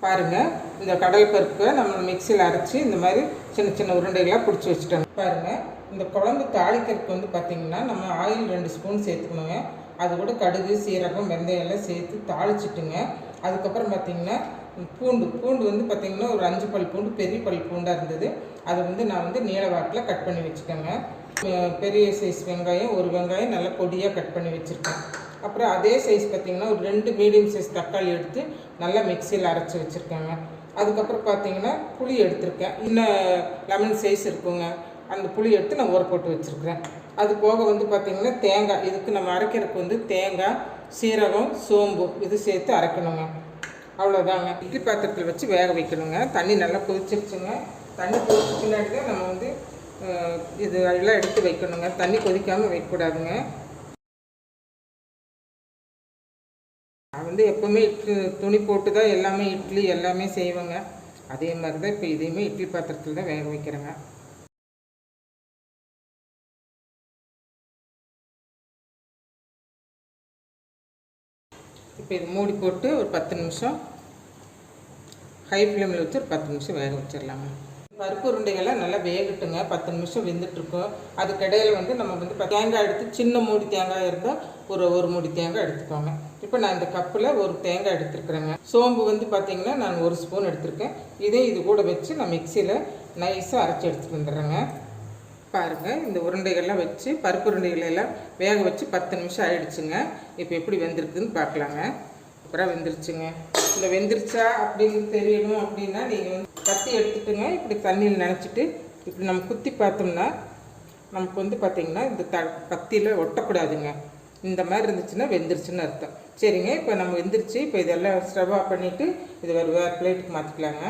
பாருங்கள், இந்த கடலை பருப்பை நம்ம மிக்சியில் அரைச்சி இந்த மாதிரி சின்ன சின்ன உருண்டைகளாக பிடிச்சி வச்சுட்டோங்க. பாருங்கள், இந்த குழம்பு தாளிக்கிறதுக்கு வந்து பார்த்திங்கன்னா நம்ம ஆயில் 2 ஸ்பூன் சேர்த்துக்கணுங்க. அது கூட கடுகு, சீரகம், வெந்தயம் எல்லாம் சேர்த்து தாளிச்சிட்டுங்க. அதுக்கப்புறம் பார்த்திங்கன்னா பூண்டு வந்து பார்த்திங்கன்னா ஒரு 5 பல் பூண்டு, பெரிய பல் பூண்டாக இருந்தது. அதை வந்து நான் வந்து நீள வாக்கில் கட் பண்ணி வச்சுக்கோங்க. பெரிய சைஸ் வெங்காயம், ஒரு வெங்காயம் நல்லா பொடியாக கட் பண்ணி வச்சுருக்கேன். அப்புறம் அதே சைஸ் பார்த்திங்கன்னா ஒரு 2 மீடியம் சைஸ் தக்காளி எடுத்து நல்லா மிக்சியில் அரைச்சி வச்சுருக்கேங்க. அதுக்கப்புறம் பார்த்திங்கன்னா புளி எடுத்திருக்கேன். இன்னும் லெமன் சைஸ் இருக்குங்க. அந்த புளி எடுத்து நான் ஊற போட்டு வச்சுருக்கிறேன். அது போக வந்து பார்த்திங்கன்னா தேங்காய், இதுக்கு நம்ம அரைக்கிறதுக்கு வந்து தேங்காய், சீரகம், சோம்பு இது சேர்த்து அரைக்கணுங்க. அவ்வளோதாங்க. இட்லி பாத்திரத்தில் வச்சு வேக வைக்கணுங்க. தண்ணி நல்லா கொதிச்சிருச்சுங்க. தண்ணி கொதிச்ச பின்னாடி தான் நம்ம வந்து இது எல்லாம் எடுத்து வைக்கணுங்க. தண்ணி கொதிக்காமல் வைக்கக்கூடாதுங்க. நான் வந்து எப்போவுமே துணி போட்டு தான் எல்லாமே இட்லி எல்லாமே செய்வேங்க. அதே மாதிரி தான் இப்போ இதையுமே இட்லி பாத்திரத்தில் தான் வேக வைக்கிறேங்க. இப்போ இது மூடி போட்டு ஒரு 10 நிமிஷம் ஹை ஃப்ளேமில் வச்சு ஒரு 10 நிமிஷம் வேக வச்சிடலாங்க. பருப்பு உருண்டைகள்லாம் நல்லா வேகட்டுங்க. 10 நிமிஷம் வெந்துட்டுருக்கோம். அதுக்கிடையில் வந்து நம்ம வந்து தேங்காய் எடுத்து, சின்ன மூடி தேங்காய் இருந்தால் ஒரு மூடி தேங்காய் எடுத்துக்கோங்க. இப்போ நான் இந்த கப்பில் ஒரு தேங்காய் எடுத்துருக்குறேங்க. சோம்பு வந்து பார்த்திங்கன்னா நான் 1 ஸ்பூன் எடுத்திருக்கேன். இது கூட வச்சு நான் மிக்சியில் நைஸாக அரைச்சி எடுத்துகிட்டு வந்துடுறேங்க. பாருங்கள், இந்த உருண்டைகள்லாம் வச்சு பருப்பு உருண்டைகளெல்லாம் வேக வச்சு 10 நிமிஷம் ஆகிடுச்சுங்க. இப்போ எப்படி வெந்திருக்குதுன்னு பார்க்கலாங்க. அப்புறம் வெந்துருச்சுங்க. இந்த வெந்துருச்சா அப்படின்னு தெரியணும் அப்படின்னா நீங்கள் வந்து கத்தி எடுத்துட்டுங்க, இப்படி தண்ணியில் நினச்சிட்டு இப்படி நம்ம குத்தி பார்த்தோம்னா நமக்கு வந்து பார்த்திங்கன்னா இந்த கத்தியில் ஒட்டக்கூடாதுங்க. இந்த மாதிரி இருந்துச்சுன்னா வெந்துருச்சுன்னு அர்த்தம். சரிங்க, இப்போ நம்ம வெந்துருச்சு. இப்போ இதெல்லாம் ஸ்டவ் ஆஃப் பண்ணிவிட்டு இது வேறு பிளேட்டுக்கு மாற்றிக்கலாங்க.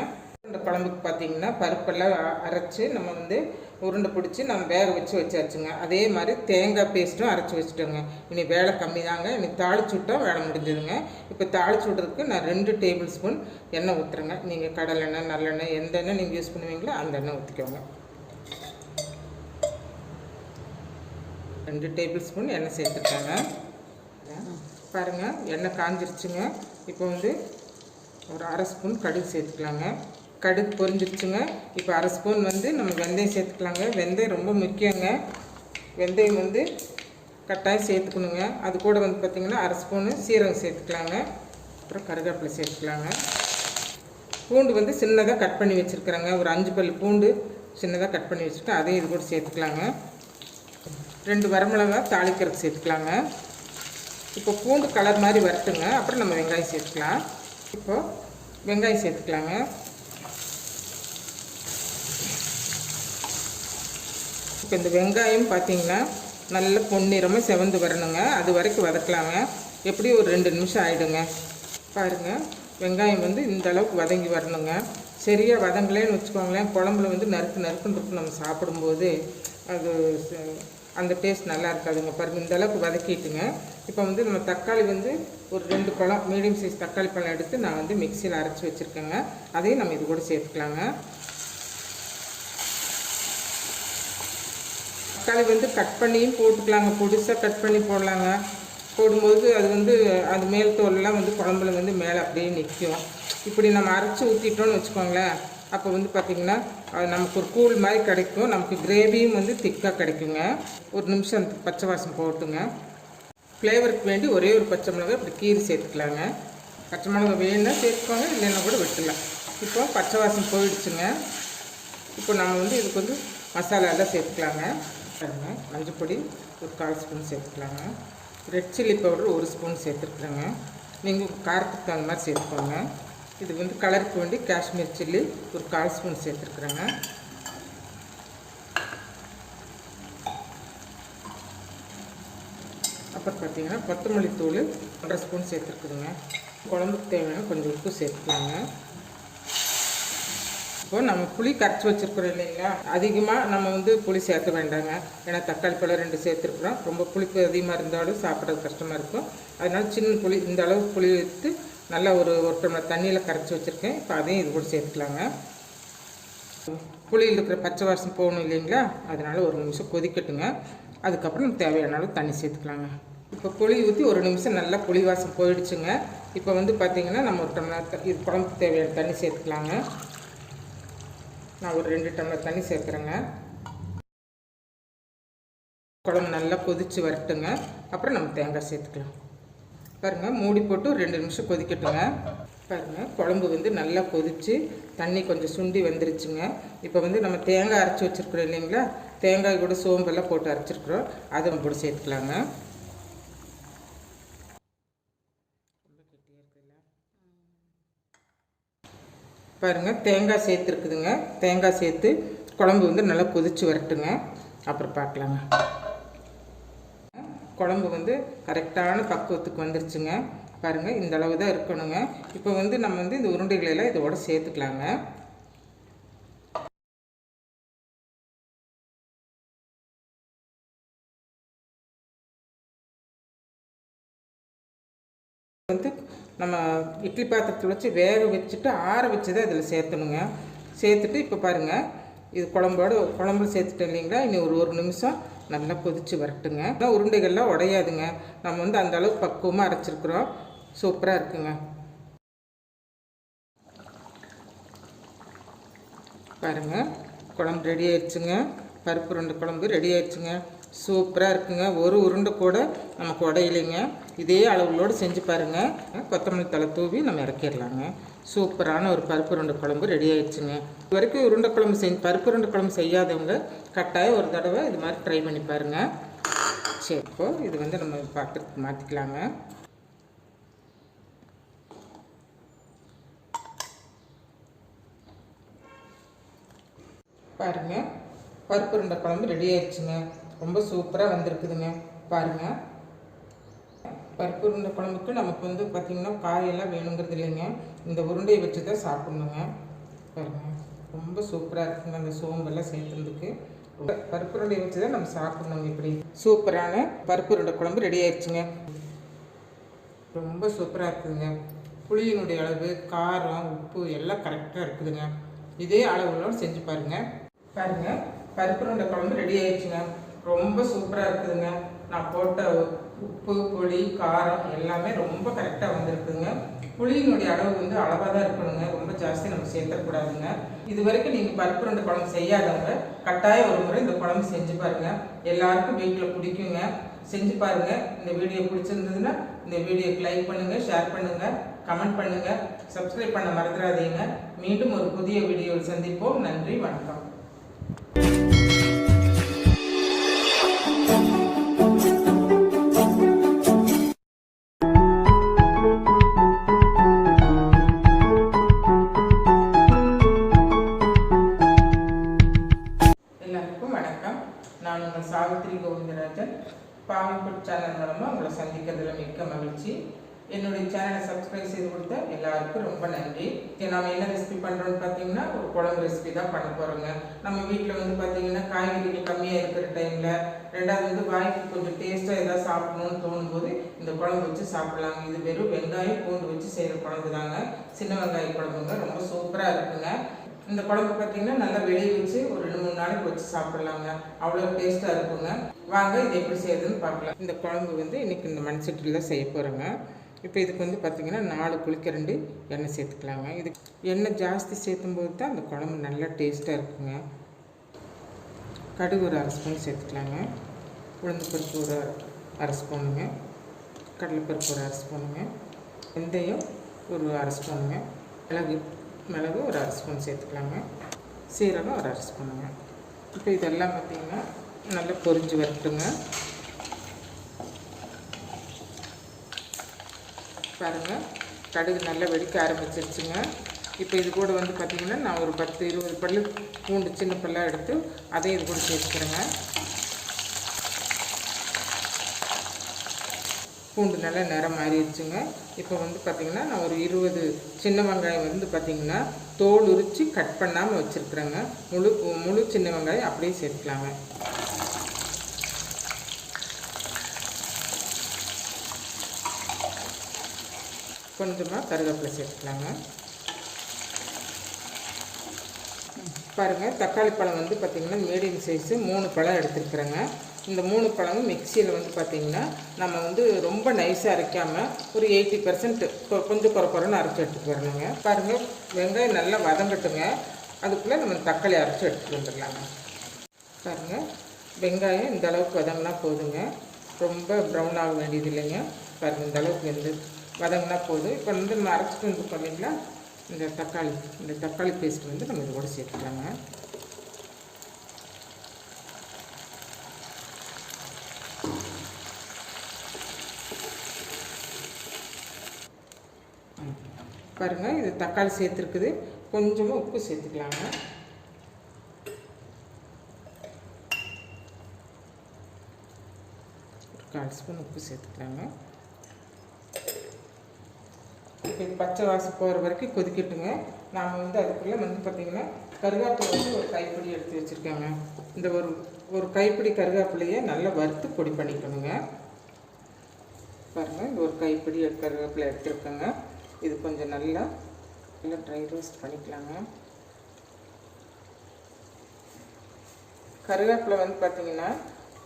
இந்த குழம்புக்கு பார்த்திங்கன்னா பருப்பெல்லாம் அரைச்சி நம்ம வந்து உருண்டை பிடிச்சி நம்ம வேக வச்சாச்சுங்க. அதே மாதிரி தேங்காய் பேஸ்ட்டும் அரைச்சி வச்சுட்டோங்க. இனி வேலை கம்மி தாங்க. இனி தாளிச்சு விட்டா வேலை முடிஞ்சதுங்க. இப்போ தாளிச்சு விட்றதுக்கு நான் 2 டேபிள் ஸ்பூன் எண்ணெய் ஊற்றுறேங்க. நீங்கள் கடலெண்ணெய், நல்லெண்ணெய், எந்த எண்ணெய் நீங்கள் யூஸ் பண்ணுவீங்களோ அந்த எண்ணெய் ஊற்றிக்கோங்க. 2 டேபிள் ஸ்பூன் எண்ணெய் சேர்த்துருக்காங்க. பாருங்கள், எண்ணெய் காஞ்சிருச்சுங்க. இப்போ வந்து ஒரு 1/2 ஸ்பூன் கடுகு சேர்த்துக்கலாங்க. கடுகு பொரிஞ்சிருச்சுங்க. இப்போ 1/2 ஸ்பூன் வந்து நம்ம வெந்தயம் சேர்த்துக்கலாங்க. வெந்தயம் ரொம்ப முக்கியங்க. வெந்தயம் வந்து கட்டாயம் சேர்த்துக்கணுங்க. அது கூட வந்து பார்த்திங்கன்னா 1/2 ஸ்பூனு சீரகம் சேர்த்துக்கலாங்க. அப்புறம் கருவேப்பிலை சேர்த்துக்கலாங்க. பூண்டு வந்து சின்னதாக கட் பண்ணி வச்சுருக்குறேங்க. ஒரு 5 பல் பூண்டு சின்னதாக கட் பண்ணி வச்சுட்டு அதையும் இது கூட சேர்த்துக்கலாங்க. 2 வரமிளகா தாளிக்கிறதுக்கு சேர்த்துக்கலாங்க. இப்போ பூண்டு கலர் மாதிரி வரட்டுங்க. அப்புறம் நம்ம வெங்காயம் சேர்த்துக்கலாம். இப்போது வெங்காயம் சேர்த்துக்கலாங்க. இப்போ இந்த வெங்காயம் பார்த்திங்கன்னா நல்ல பொன்னிறமாக செவந்து வரணுங்க. அது வரைக்கும் வதக்கலாங்க. எப்படி ஒரு 2 நிமிஷம் ஆகிடுங்க. பாருங்கள், வெங்காயம் வந்து இந்த அளவுக்கு வதங்கி வரணுங்க. சரியாக வதங்கலேன்னு வச்சுக்கோங்களேன், குழம்புல வந்து நறுக்குன்னு இருக்கும். நம்ம சாப்பிடும்போது அது அந்த டேஸ்ட் நல்லா இருக்காதுங்க. பாருங்கள், இந்த அளவுக்கு வதக்கிட்டுங்க. இப்போ வந்து நம்ம தக்காளி வந்து ஒரு 2 பழம் மீடியம் சைஸ் தக்காளி பழம் எடுத்து நான் வந்து மிக்சியில் அரைச்சி வச்சுருக்கேங்க. அதையும் நம்ம இது கூட சேர்த்துக்கலாங்க. தக்காளி வந்து கட் பண்ணியும் போட்டுக்கலாங்க. பொடிசாக கட் பண்ணி போடலாங்க. போடும்போது அது வந்து அது மேல் தோலெலாம் வந்து குழம்புல வந்து மேலே அப்படியே நிற்கும். இப்படி நம்ம அரைச்சி ஊற்றிட்டோன்னு வச்சுக்கோங்களேன், அப்போ வந்து பார்த்திங்கன்னா அது நமக்கு ஒரு கூழ் மாதிரி கிடைக்கும். நமக்கு கிரேவியும் வந்து திக்காக கிடைக்குங்க. ஒரு நிமிஷம் அந்த பச்சை வாசம் போட்டுங்க. ஃப்ளேவருக்கு வேண்டி ஒரே ஒரு பச்சை மிளகாய் இப்படி கீரி சேர்த்துக்கலாங்க. பச்சை மிளகாய் வேணுன்னா சேர்த்துக்கோங்க, இல்லைன்னா கூட விட்டுலாம். இப்போ பச்சை வாசம் போயிடுச்சுங்க. இப்போ நம்ம வந்து இதுக்கு வந்து மசாலா எல்லாம் சேர்த்துக்கலாங்க. மஞ்சள் பொடி ஒரு 1/4 ஸ்பூன் சேர்த்துக்கலாங்க. ரெட் சில்லி பவுடர் 1 ஸ்பூன் சேர்த்துருக்குறேங்க. நீங்கள் காரத்துக்கு தகுந்த மாதிரி சேர்த்துக்கோங்க. இது வந்து கலருக்கு வேண்டி காஷ்மீர் சில்லி ஒரு 1/4 ஸ்பூன் சேர்த்துருக்குறேங்க. அப்புறம் பார்த்திங்கன்னா கொத்தமல்லி தூள் 1.5 ஸ்பூன் சேர்த்துருக்குதுங்க. குழம்புக்கு தேவையான கொஞ்சம் உப்பு சேர்த்துக்கலாங்க. இப்போ நம்ம புளி கரைச்சி வச்சுருக்குறோம் இல்லைங்களா, அதிகமாக நம்ம வந்து புளி சேர்க்க வேண்டாங்க. ஏன்னா தக்காளி பழம் 2 சேர்த்துருக்குறோம். ரொம்ப புளிப்பு அதிகமாக இருந்தாலும் சாப்பிட்றது கஷ்டமாக இருக்கும். அதனால் சின்ன புளி, இந்த அளவு புளி எடுத்து நல்லா ஒரு டம்ளர் தண்ணியில் கரைச்சி வச்சுருக்கேன். இப்போ அதையும் இது கூட சேர்த்துக்கலாங்க. புளியில் இருக்கிற பச்சை வாசம் போகணும் இல்லைங்களா, அதனால் ஒரு நிமிஷம் கொதிக்கட்டுங்க. அதுக்கப்புறம் நம்ம தேவையான அளவு தண்ணி சேர்த்துக்கலாங்க. இப்போ புளி ஊற்றி ஒரு நிமிஷம் நல்லா புளி வாசம் போயிடுச்சுங்க. இப்போ வந்து பார்த்திங்கன்னா நம்ம ஒரு டம்ளர் இது குழம்புக்கு தேவையான தண்ணி சேர்த்துக்கலாங்க. நான் ஒரு 2 டம்ளர் தண்ணி சேர்க்குறேங்க. குழம்பு நல்லா கொதித்து வரட்டுங்க. அப்புறம் நம்ம தேங்காய் சேர்த்துக்கலாம். பாருங்கள், மூடி போட்டு ஒரு 2 நிமிஷம் கொதிக்கட்டுங்க. பாருங்கள், குழம்பு வந்து நல்லா கொதித்து தண்ணி கொஞ்சம் சுண்டி வந்துருச்சுங்க. இப்போ வந்து நம்ம தேங்காய் அரைச்சி வச்சுருக்குறோம் இல்லைங்களா, தேங்காய் கூட சோம்பெல்லாம் போட்டு அரைச்சிருக்குறோம். அதை நம்ம கூட சேர்த்துக்கலாங்க. பாருங்கள், தேங்காய் சேர்த்துருக்குதுங்க. தேங்காய் சேர்த்து குழம்பு வந்து நல்லா கொதித்து வரட்டுங்க. அப்புறம் பார்க்கலாங்க. குழம்பு வந்து கரெக்டான பக்குவத்துக்கு வந்துருச்சுங்க. பாருங்கள், இந்த அளவு தான் இருக்கணுங்க. இப்போ வந்து நம்ம வந்து இந்த உருண்டைகளெல்லாம் இதோட சேர்த்துக்கலாங்க. வந்து நம்ம இட்லி பாத்திரத்தில் வச்சு வேக வச்சுட்டு ஆற வச்சு தான் இதில் சேர்த்தணுங்க. சேர்த்துட்டு இப்போ பாருங்கள், இது குழம்புல சேர்த்துட்டோம் இல்லைங்களா, இனி ஒரு நிமிஷம் நல்லா கொதித்து வரட்டுங்க. உருண்டைகள்லாம் உடையாதுங்க. நம்ம வந்து அந்த அளவுக்கு பக்குவமாக அரைச்சிருக்கிறோம். சூப்பராக இருக்குங்க. பாருங்கள், குழம்பு ரெடி ஆயிடுச்சுங்க. பருப்பு உருண்டை குழம்பு ரெடி ஆயிடுச்சுங்க. சூப்பராக இருக்குங்க. ஒரு உருண்டை கூட நமக்கு உடையிலைங்க. இதே அளவுகளோடு செஞ்சு பாருங்கள். கொத்தமல்லி தழை தூவி நம்ம இறக்கிடலாங்க. சூப்பரான ஒரு பருப்பு உருண்டை குழம்பு ரெடி ஆயிடுச்சுங்க. இது வரைக்கும் உருண்டை குழம்பு பருப்பு உருண்டை குழம்பு செய்யாதவங்க கட்டாயம் ஒரு தடவை இது மாதிரி ட்ரை பண்ணி பாருங்கள். சரி, இப்போது இது வந்து நம்ம பாத்திரத்துக்கு மாற்றிக்கலாங்க. பாருங்கள், பருப்பு உருண்டை குழம்பு ரெடி ஆயிடுச்சுங்க. ரொம்ப சூப்பராக வந்திருக்குதுங்க. பாருங்கள், பருப்பு உருண்டை குழம்புக்கு நமக்கு வந்து பார்த்திங்கன்னா காயெல்லாம் வேணுங்கிறது இல்லைங்க. இந்த உருண்டையை வச்சு தான் சாப்பிட்ணுங்க. பாருங்கள், ரொம்ப சூப்பராக இருக்குங்க. அந்த சோம்பெல்லாம் சேர்த்துறதுக்கு பருப்பு உருண்டையை வச்சு தான் நம்ம சாப்பிட்ணுங்க. இப்படி சூப்பரான பருப்பு உருண்டை குழம்பு ரெடி ஆயிடுச்சுங்க. ரொம்ப சூப்பராக இருக்குதுங்க. புளியினுடைய அளவு, காரம், உப்பு எல்லாம் கரெக்டாக இருக்குதுங்க. இதே அளவுகளோடு செஞ்சு பாருங்கள். பாருங்கள், பருப்பு உருண்டை குழம்பு ரெடி ஆயிடுச்சுங்க. ரொம்ப சூப்பராக இருக்குதுங்க. நான் போட்ட உப்பு, புளி, காரம் எல்லாமே ரொம்ப கரெக்டாக வந்திருக்குதுங்க. புளியினுடைய அளவு வந்து அளவாக தான் இருக்கணுங்க. ரொம்ப ஜாஸ்தி நம்ம சேர்த்தக்கூடாதுங்க. இது வரைக்கும் நீங்கள் பருப்பு உருண்டை குழம்பு செய்யாதவங்க கட்டாயம் ஒரு முறை இந்த குழம்பு செஞ்சு பாருங்கள். எல்லாருக்கும் வீட்டில் பிடிக்குங்க. செஞ்சு பாருங்கள். இந்த வீடியோ பிடிச்சிருந்ததுன்னா இந்த வீடியோக்கு லைக் பண்ணுங்கள், ஷேர் பண்ணுங்கள், கமெண்ட் பண்ணுங்கள், சப்ஸ்கிரைப் பண்ண மறந்துடாதீங்க. மீண்டும் ஒரு புதிய வீடியோவில் சந்திப்போம். நன்றி, வணக்கம். நான் உங்கள் சாவித்ரி கோவிந்தராஜன். பாவை ஃபுட் சேனல் மூலமாக உங்களை சந்திக்கிறதுல மிக்க மகிழ்ச்சி. என்னுடைய சேனலை சப்ஸ்கிரைப் செய்து கொடுத்த எல்லாருக்கும் ரொம்ப நன்றி. நாம் என்ன ரெசிபி பண்ணுறோன்னு பார்த்தீங்கன்னா ஒரு குழம்பு ரெசிபி தான் பண்ண போகிறோங்க. நம்ம வீட்டில் வந்து பார்த்தீங்கன்னா காய்கறிகள் கம்மியாக இருக்கிற டைமில், ரெண்டாவது வந்து வாய்க்கு கொஞ்சம் டேஸ்ட்டாக எதாவது சாப்பிடணும்னு தோணும்போது இந்த குழம்பு வச்சு சாப்பிட்லாங்க. இது வெறும் வெங்காயம் பூண்டு வச்சு செய்கிற குழம்பு தாங்க. சின்ன வெங்காய குழம்புங்க. ரொம்ப சூப்பராக இருக்குங்க. இந்த குழம்பு பார்த்தீங்கன்னா நல்லா வெளியே வச்சு ஒரு 2-3 நாளைக்கு வச்சு சாப்பிட்லாங்க. அவ்வளோ டேஸ்ட்டாக இருக்குங்க. வாங்க இது எப்படி செய்யுதுன்னு பார்க்கலாம். இந்த குழம்பு வந்து இன்றைக்கி இந்த மண்சட்டியில் தான் செய்ய போகிறோங்க. இப்போ இதுக்கு வந்து பார்த்திங்கன்னா 4 குழிக்கரண்டி எண்ணெய் சேர்த்துக்கலாங்க. இது எண்ணெய் ஜாஸ்தி சேர்த்தும் போது தான் அந்த குழம்பு நல்லா டேஸ்ட்டாக இருக்குங்க. கடுகு ஒரு 1/2 ஸ்பூன் சேர்த்துக்கலாங்க. உளுந்து பருப்பு ஒரு 1/2 ஸ்பூனுங்க. கடலைப்பருப்பு ஒரு 1/2 ஸ்பூனுங்க. வெந்தயம் ஒரு 1/2 ஸ்பூனுங்க. மிளகு ஒரு 1/2 ஸ்பூன் சேர்த்துக்கலாங்க. சீரகம் ஒரு 1/2 ஸ்பூனுங்க. இப்போ இதெல்லாம் பார்த்திங்கன்னா நல்லா பொரிஞ்சு வரட்டுங்க. பாருங்கள், கடுகு நல்லா வெடிக்க ஆரம்பிச்சிருச்சுங்க. இப்போ இது கூட வந்து பார்த்திங்கன்னா நான் ஒரு 10-20 பல்லு பூண்டு சின்ன பல்லாக எடுத்து அதையும் இது கூட சேர்த்துக்கிறேங்க. பூண்டு நல்லா நிறம் மாறிடுச்சுங்க. இப்போ வந்து பார்த்திங்கன்னா நான் ஒரு 20 சின்ன வெங்காயம் வந்து பார்த்திங்கன்னா தோல் உரித்து கட் பண்ணாமல் வச்சுருக்குறேங்க. முழு சின்ன வெங்காயம் அப்படியே சேர்த்துக்கலாங்க. கொஞ்சமாக கருவேப்பிலை சேர்த்துக்கலாங்க. பாருங்கள், தக்காளி பழம் வந்து பார்த்திங்கன்னா மீடியம் சைஸு 3 பழம் எடுத்துருக்குறேங்க. இந்த 3 பழமும் மிக்சியில் வந்து பார்த்திங்கன்னா நம்ம வந்து ரொம்ப நைஸாக அரைக்காமல் ஒரு 80% கொஞ்சம் குறைன்னு அரைச்சி எடுத்துகிட்டு வரணுங்க. பாருங்கள், வெங்காயம் நல்லா வதங்கட்டுங்க. அதுக்குள்ளே நம்ம தக்காளி அரைச்சி எடுத்துகிட்டு வந்துடலாங்க. பாருங்கள், வெங்காயம் இந்த அளவுக்கு வதங்கினா போதுங்க. ரொம்ப ப்ரௌன் ஆக வேண்டியது இல்லைங்க. பாருங்கள், இந்த அளவுக்கு வந்து வதங்கினா போதும். இப்போ வந்து நம்ம அரைச்சிட்டு வந்து பார்த்தீங்களா இந்த தக்காளி பேஸ்ட் வந்து நம்ம இதோட சேர்த்துக்கலாங்க. பாருங்கள், இது தக்காளி சேர்த்துருக்குது. கொஞ்சமாக உப்பு சேர்த்துக்கலாங்க. ஒரு 1/4 ஸ்பூன் உப்பு சேர்த்துக்கலாங்க. இப்போ இது பச்சை வாசம் போகிற வரைக்கும் கொதிக்கட்டுங்க. நாம் வந்து அதுக்குள்ளே வந்து பார்த்திங்கன்னா கருவேப்பிலை வந்து ஒரு கைப்பிடி எடுத்து வச்சுருக்கேங்க. இந்த ஒரு கைப்பிடி கருவேப்பிலையை நல்லா வறுத்து பொடி பண்ணிக்கணுங்க. பாருங்கள், இந்த ஒரு கைப்பிடி கருவேப்பிலை எடுத்துருக்கேங்க. இது கொஞ்சம் நல்லா ட்ரை ரோஸ்ட் பண்ணிக்கலாங்க. கருவேப்பிலை வந்து பார்த்திங்கன்னா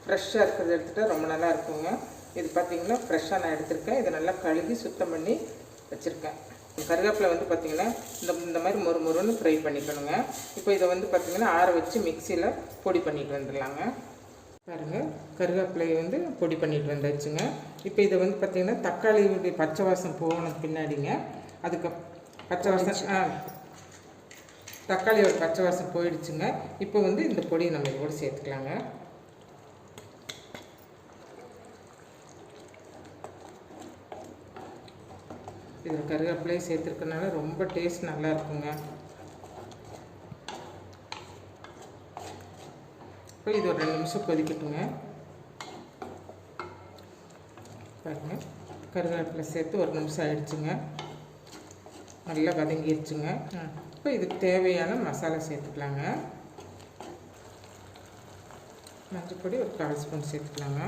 ஃப்ரெஷ்ஷாக இருக்கிறத எடுத்துகிட்டா ரொம்ப நல்லா இருக்குங்க. இது பார்த்திங்கன்னா ஃப்ரெஷ்ஷாக நான் எடுத்திருக்கேன். இதை நல்லா கழுவி சுத்தம் பண்ணி வச்சுருக்கேன். கருவேப்பிலை வந்து பார்த்திங்கன்னா இந்த மாதிரி மொறுன்னு ஃப்ரை பண்ணிக்கணுங்க. இப்போ இதை வந்து பார்த்திங்கன்னா ஆற வச்சு மிக்சியில் பொடி பண்ணிட்டு வந்துடலாங்க. பாருங்கள், கருவேப்பிலையை வந்து பொடி பண்ணிட்டு வந்தாச்சுங்க. இப்போ இதை வந்து பார்த்திங்கன்னா தக்காளியுடைய பச்சை வாசம் போன பின்னாடிங்க, அதுக்கு பச்சை வாசம் தக்காளியோட பச்சை வாசம் போயிடுச்சுங்க. இப்போ வந்து இந்த பொடியை நம்ம இதோட சேர்த்துக்கலாங்க. இதில் கருவேப்பிலையை சேர்த்துருக்கனால ரொம்ப டேஸ்ட் நல்லா இருக்குங்க. இப்போ இது ஒரு 2 நிமிஷம் கொதிக்கட்டுங்க. பாருங்கள், கருவேப்பிலை சேர்த்து 1 நிமிஷம் ஆயிடுச்சுங்க. நல்லா வதங்கிடுச்சுங்க. இப்போ இதுக்கு தேவையான மசாலா சேர்த்துக்கலாங்க. மஞ்சள் பொடி ஒரு 1/4 ஸ்பூன் சேர்த்துக்கலாங்க.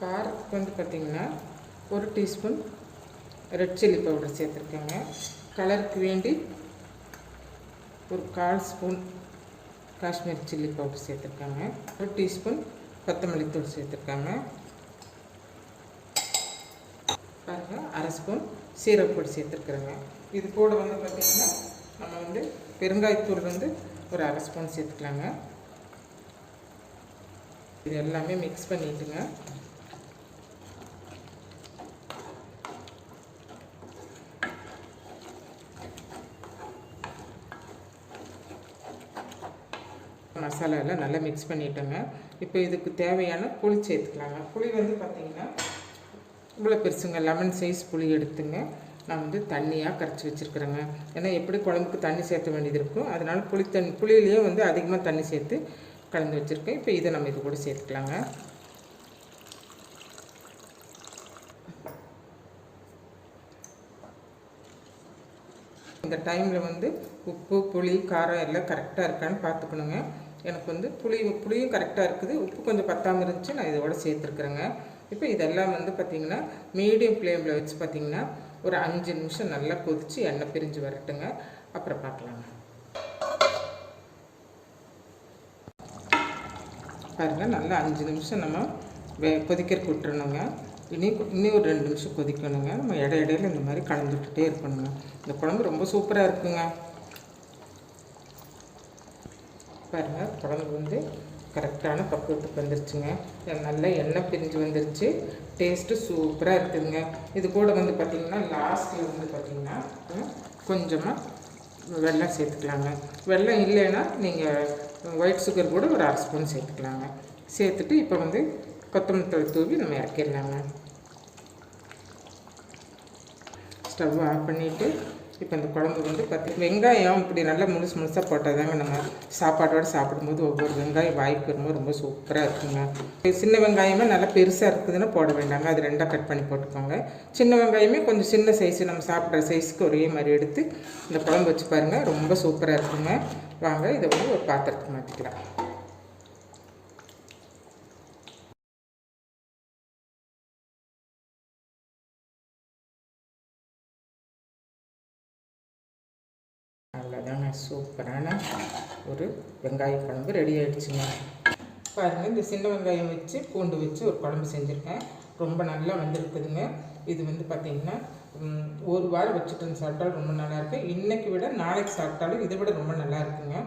காரத்துக்கு வந்து பார்த்திங்கன்னா 1 டீஸ்பூன் ரெட் சில்லி பவுடர் சேர்த்துருக்கேங்க. கலருக்கு வேண்டி ஒரு 1/4 ஸ்பூன் காஷ்மீரி சில்லி பவுடர் சேர்த்துருக்காங்க. 1 டீஸ்பூன் கொத்தமல்லி தூள் சேர்த்துருக்காங்க. பாருங்கள், 1/2 ஸ்பூன் சீரகப்பொடி சேர்த்துருக்குறேங்க. இது கூட வந்து பார்த்திங்கன்னா நம்ம வந்து பெருங்காயத்தூள் வந்து ஒரு 1/2 ஸ்பூன் சேர்த்துக்கலாங்க. இது எல்லாமே மிக்ஸ் பண்ணிட்டுங்க. மசாலா எல்லாம் நல்லா மிக்ஸ் பண்ணிட்டோங்க. இப்போ இதுக்கு தேவையான புளி சேர்த்துக்கலாங்க. புளி வந்து பார்த்திங்கன்னா இவ்வளோ பெருசுங்க, லெமன் சைஸ் புளி எடுத்துங்க. நான் வந்து தண்ணியாக கரைச்சி வச்சுருக்குறேங்க. ஏன்னா எப்படி குழம்புக்கு தண்ணி சேர்த்த வேண்டியது இருக்கும், அதனால் புளியிலேயே வந்து அதிகமாக தண்ணி சேர்த்து கலந்து வச்சுருக்கேன். இப்போ இதை நம்ம இது கூட சேர்த்துக்கலாங்க. இந்த டைமில் வந்து உப்பு புளி காரம் எல்லாம் கரெக்டாக இருக்கான்னு பார்த்துக்கணுங்க. எனக்கு வந்து புளியும் கரெக்டாக இருக்குது, உப்பு கொஞ்சம் பத்தாமல் இருந்துச்சு, நான் இதோட சேர்த்துருக்குறேங்க. இப்போ இதெல்லாம் வந்து பார்த்திங்கன்னா மீடியம் ஃப்ளேமில் வச்சு பார்த்திங்கன்னா ஒரு 5 நிமிஷம் நல்லா கொதித்து எண்ணெய் பிரிஞ்சு வரட்டுங்க. அப்புறம் பார்க்கலாங்க. பாருங்கள், நல்லா 5 நிமிஷம் நம்ம கொதிக்கிறதுக்கு விட்டுறணுங்க. இன்னும் ஒரு 2 நிமிஷம் கொதிக்கணுங்க. நம்ம இடையில இந்த மாதிரி கலந்துக்கிட்டே இருக்கணுங்க. இந்த குழம்பு ரொம்ப சூப்பராக இருக்குங்க. பாருங்கள், குழம்பு வந்து கரெக்டான பக்குவத்துக்கு வந்துருச்சுங்க. நல்லா எண்ணெய் பிரிஞ்சு வந்துருச்சு. டேஸ்ட்டு சூப்பராக இருக்குதுங்க. இது கூட வந்து பார்த்திங்கன்னா லாஸ்ட்டில் வந்து பார்த்திங்கன்னா கொஞ்சமாக வெல்லம் சேர்த்துக்கலாங்க. வெல்லம் இல்லைன்னா நீங்கள் ஒயிட் சுகர் கூட ஒரு 1/2 ஸ்பூன் சேர்த்துக்கலாங்க. சேர்த்துட்டு இப்போ வந்து கொத்தமல்லி தழை தூவி நம்ம இறக்கிடலாங்க. ஸ்டவ் ஆஃப் பண்ணிவிட்டு இப்போ இந்த குழம்பு வந்து வெங்காயம் இப்படி நல்லா முழுசாக போட்டால் தாங்க நம்ம சாப்பாட்டோடு சாப்பிடும்போது ஒவ்வொரு வெங்காயம் வாய்ப்பு வரும்போது ரொம்ப சூப்பராக இருக்குங்க. சின்ன வெங்காயமே நல்லா பெருசாக இருக்குதுன்னா போட வேண்டாங்க, அது ரெண்டாக கட் பண்ணி போட்டுக்கோங்க. சின்ன வெங்காயமே கொஞ்சம் சின்ன சைஸு நம்ம சாப்பிட்ற சைஸுக்கு ஒரே மாதிரி எடுத்து இந்த குழம்பு வச்சு பாருங்கள், ரொம்ப சூப்பராக இருக்குங்க. வாங்க இதை வந்து ஒரு பாத்திரத்துக்கு மாற்றிக்கலாம். அவ்வளோதாங்க, சூப்பரான ஒரு வெங்காய குழம்பு ரெடி ஆகிடுச்சுங்க. பாருங்கள், இந்த சின்ன வெங்காயம் வச்சு பூண்டு வச்சு ஒரு குழம்பு செஞ்சுருக்கேன், ரொம்ப நல்லா வந்துருக்குதுங்க. இது வந்து பார்த்திங்கன்னா ஒரு வாரம் வச்சுட்டு சாப்பிட்டாலும் ரொம்ப நல்லாயிருக்கு. இன்றைக்கி விட நாளைக்கு சாப்பிட்டாலும் இதை விட ரொம்ப நல்லா இருக்குங்க.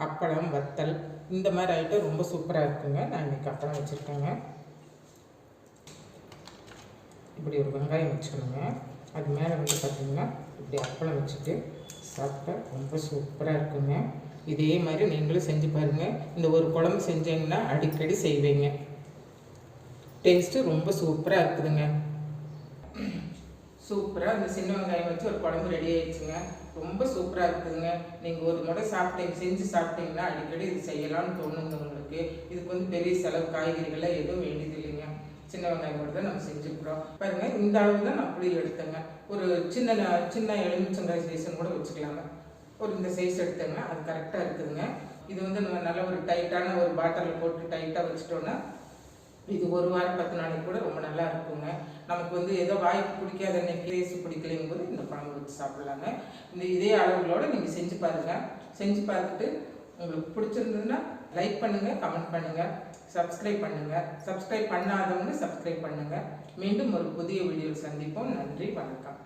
அப்பளம் வத்தல் இந்த மாதிரி ஐட்டம் ரொம்ப சூப்பராக இருக்குங்க. நான் இன்றைக்கி அப்பளம் வச்சுருக்கேங்க. இப்படி ஒரு வெங்காயம் வச்சுக்கணுங்க, அது மேலே வந்து பார்த்திங்கன்னா இப்படி அப்பளம் வச்சுட்டு சாப்பிட்டா ரொம்ப சூப்பராக இருக்குங்க. இதே மாதிரி நீங்களும் செஞ்சு பாருங்கள். இந்த ஒரு குழம்பு செஞ்சீங்கன்னா அடிக்கடி செய்வீங்க. டேஸ்ட்டு ரொம்ப சூப்பராக இருக்குதுங்க. சூப்பராக இந்த சின்ன வெங்காயம் வச்சு ஒரு குழம்பு ரெடி ஆகிடுச்சுங்க. ரொம்ப சூப்பராக இருக்குதுங்க. நீங்கள் ஒரு முறை செஞ்சு சாப்பிட்டீங்கன்னா அடிக்கடி இது செய்யலாம்னு தோணுங்க உங்களுக்கு. இதுக்கு வந்து பெரிய செலவு காய்கறிகள்லாம் எதுவும் வேண்டியது இல்லைங்க. சின்ன வெங்காயம் மட்டும் தான் நம்ம செஞ்சுக்கிறோம். பாருங்கள், இந்த அளவு தான் நான் புளி எடுத்தேங்க. ஒரு சின்ன எலுமிச்சங்காய் சைஸ்ன்னு கூட வச்சுக்கலாங்க. ஒரு இந்த சைஸ் எடுத்தேங்க, அது கரெக்டாக இருக்குதுங்க. இது வந்து நம்ம நல்ல ஒரு டைட்டான ஒரு பாட்டிலில் போட்டு டைட்டாக வச்சுட்டோன்னா இது ஒரு வாரம் 10 நாளைக்கு கூட ரொம்ப நல்லா இருக்குங்க. நமக்கு வந்து ஏதோ வாய்க்கு பிடிக்காத அன்னைக்கு டேஸ்ட் பிடிக்கலைங்கும் போது இந்த குழம்பு வச்சு சாப்பிட்லாங்க. இதே அளவுகளோடு நீங்கள் செஞ்சு பாருங்கள். செஞ்சு பார்த்துட்டு உங்களுக்கு பிடிச்சிருந்ததுன்னா லைக் பண்ணுங்கள், கமெண்ட் பண்ணுங்கள், சப்ஸ்கிரைப் பண்ணுங்கள். சப்ஸ்கிரைப் பண்ணாதவங்க சப்ஸ்கிரைப் பண்ணுங்கள். மீண்டும் ஒரு புதிய வீடியோவில் சந்திப்போம். நன்றி, வணக்கம்.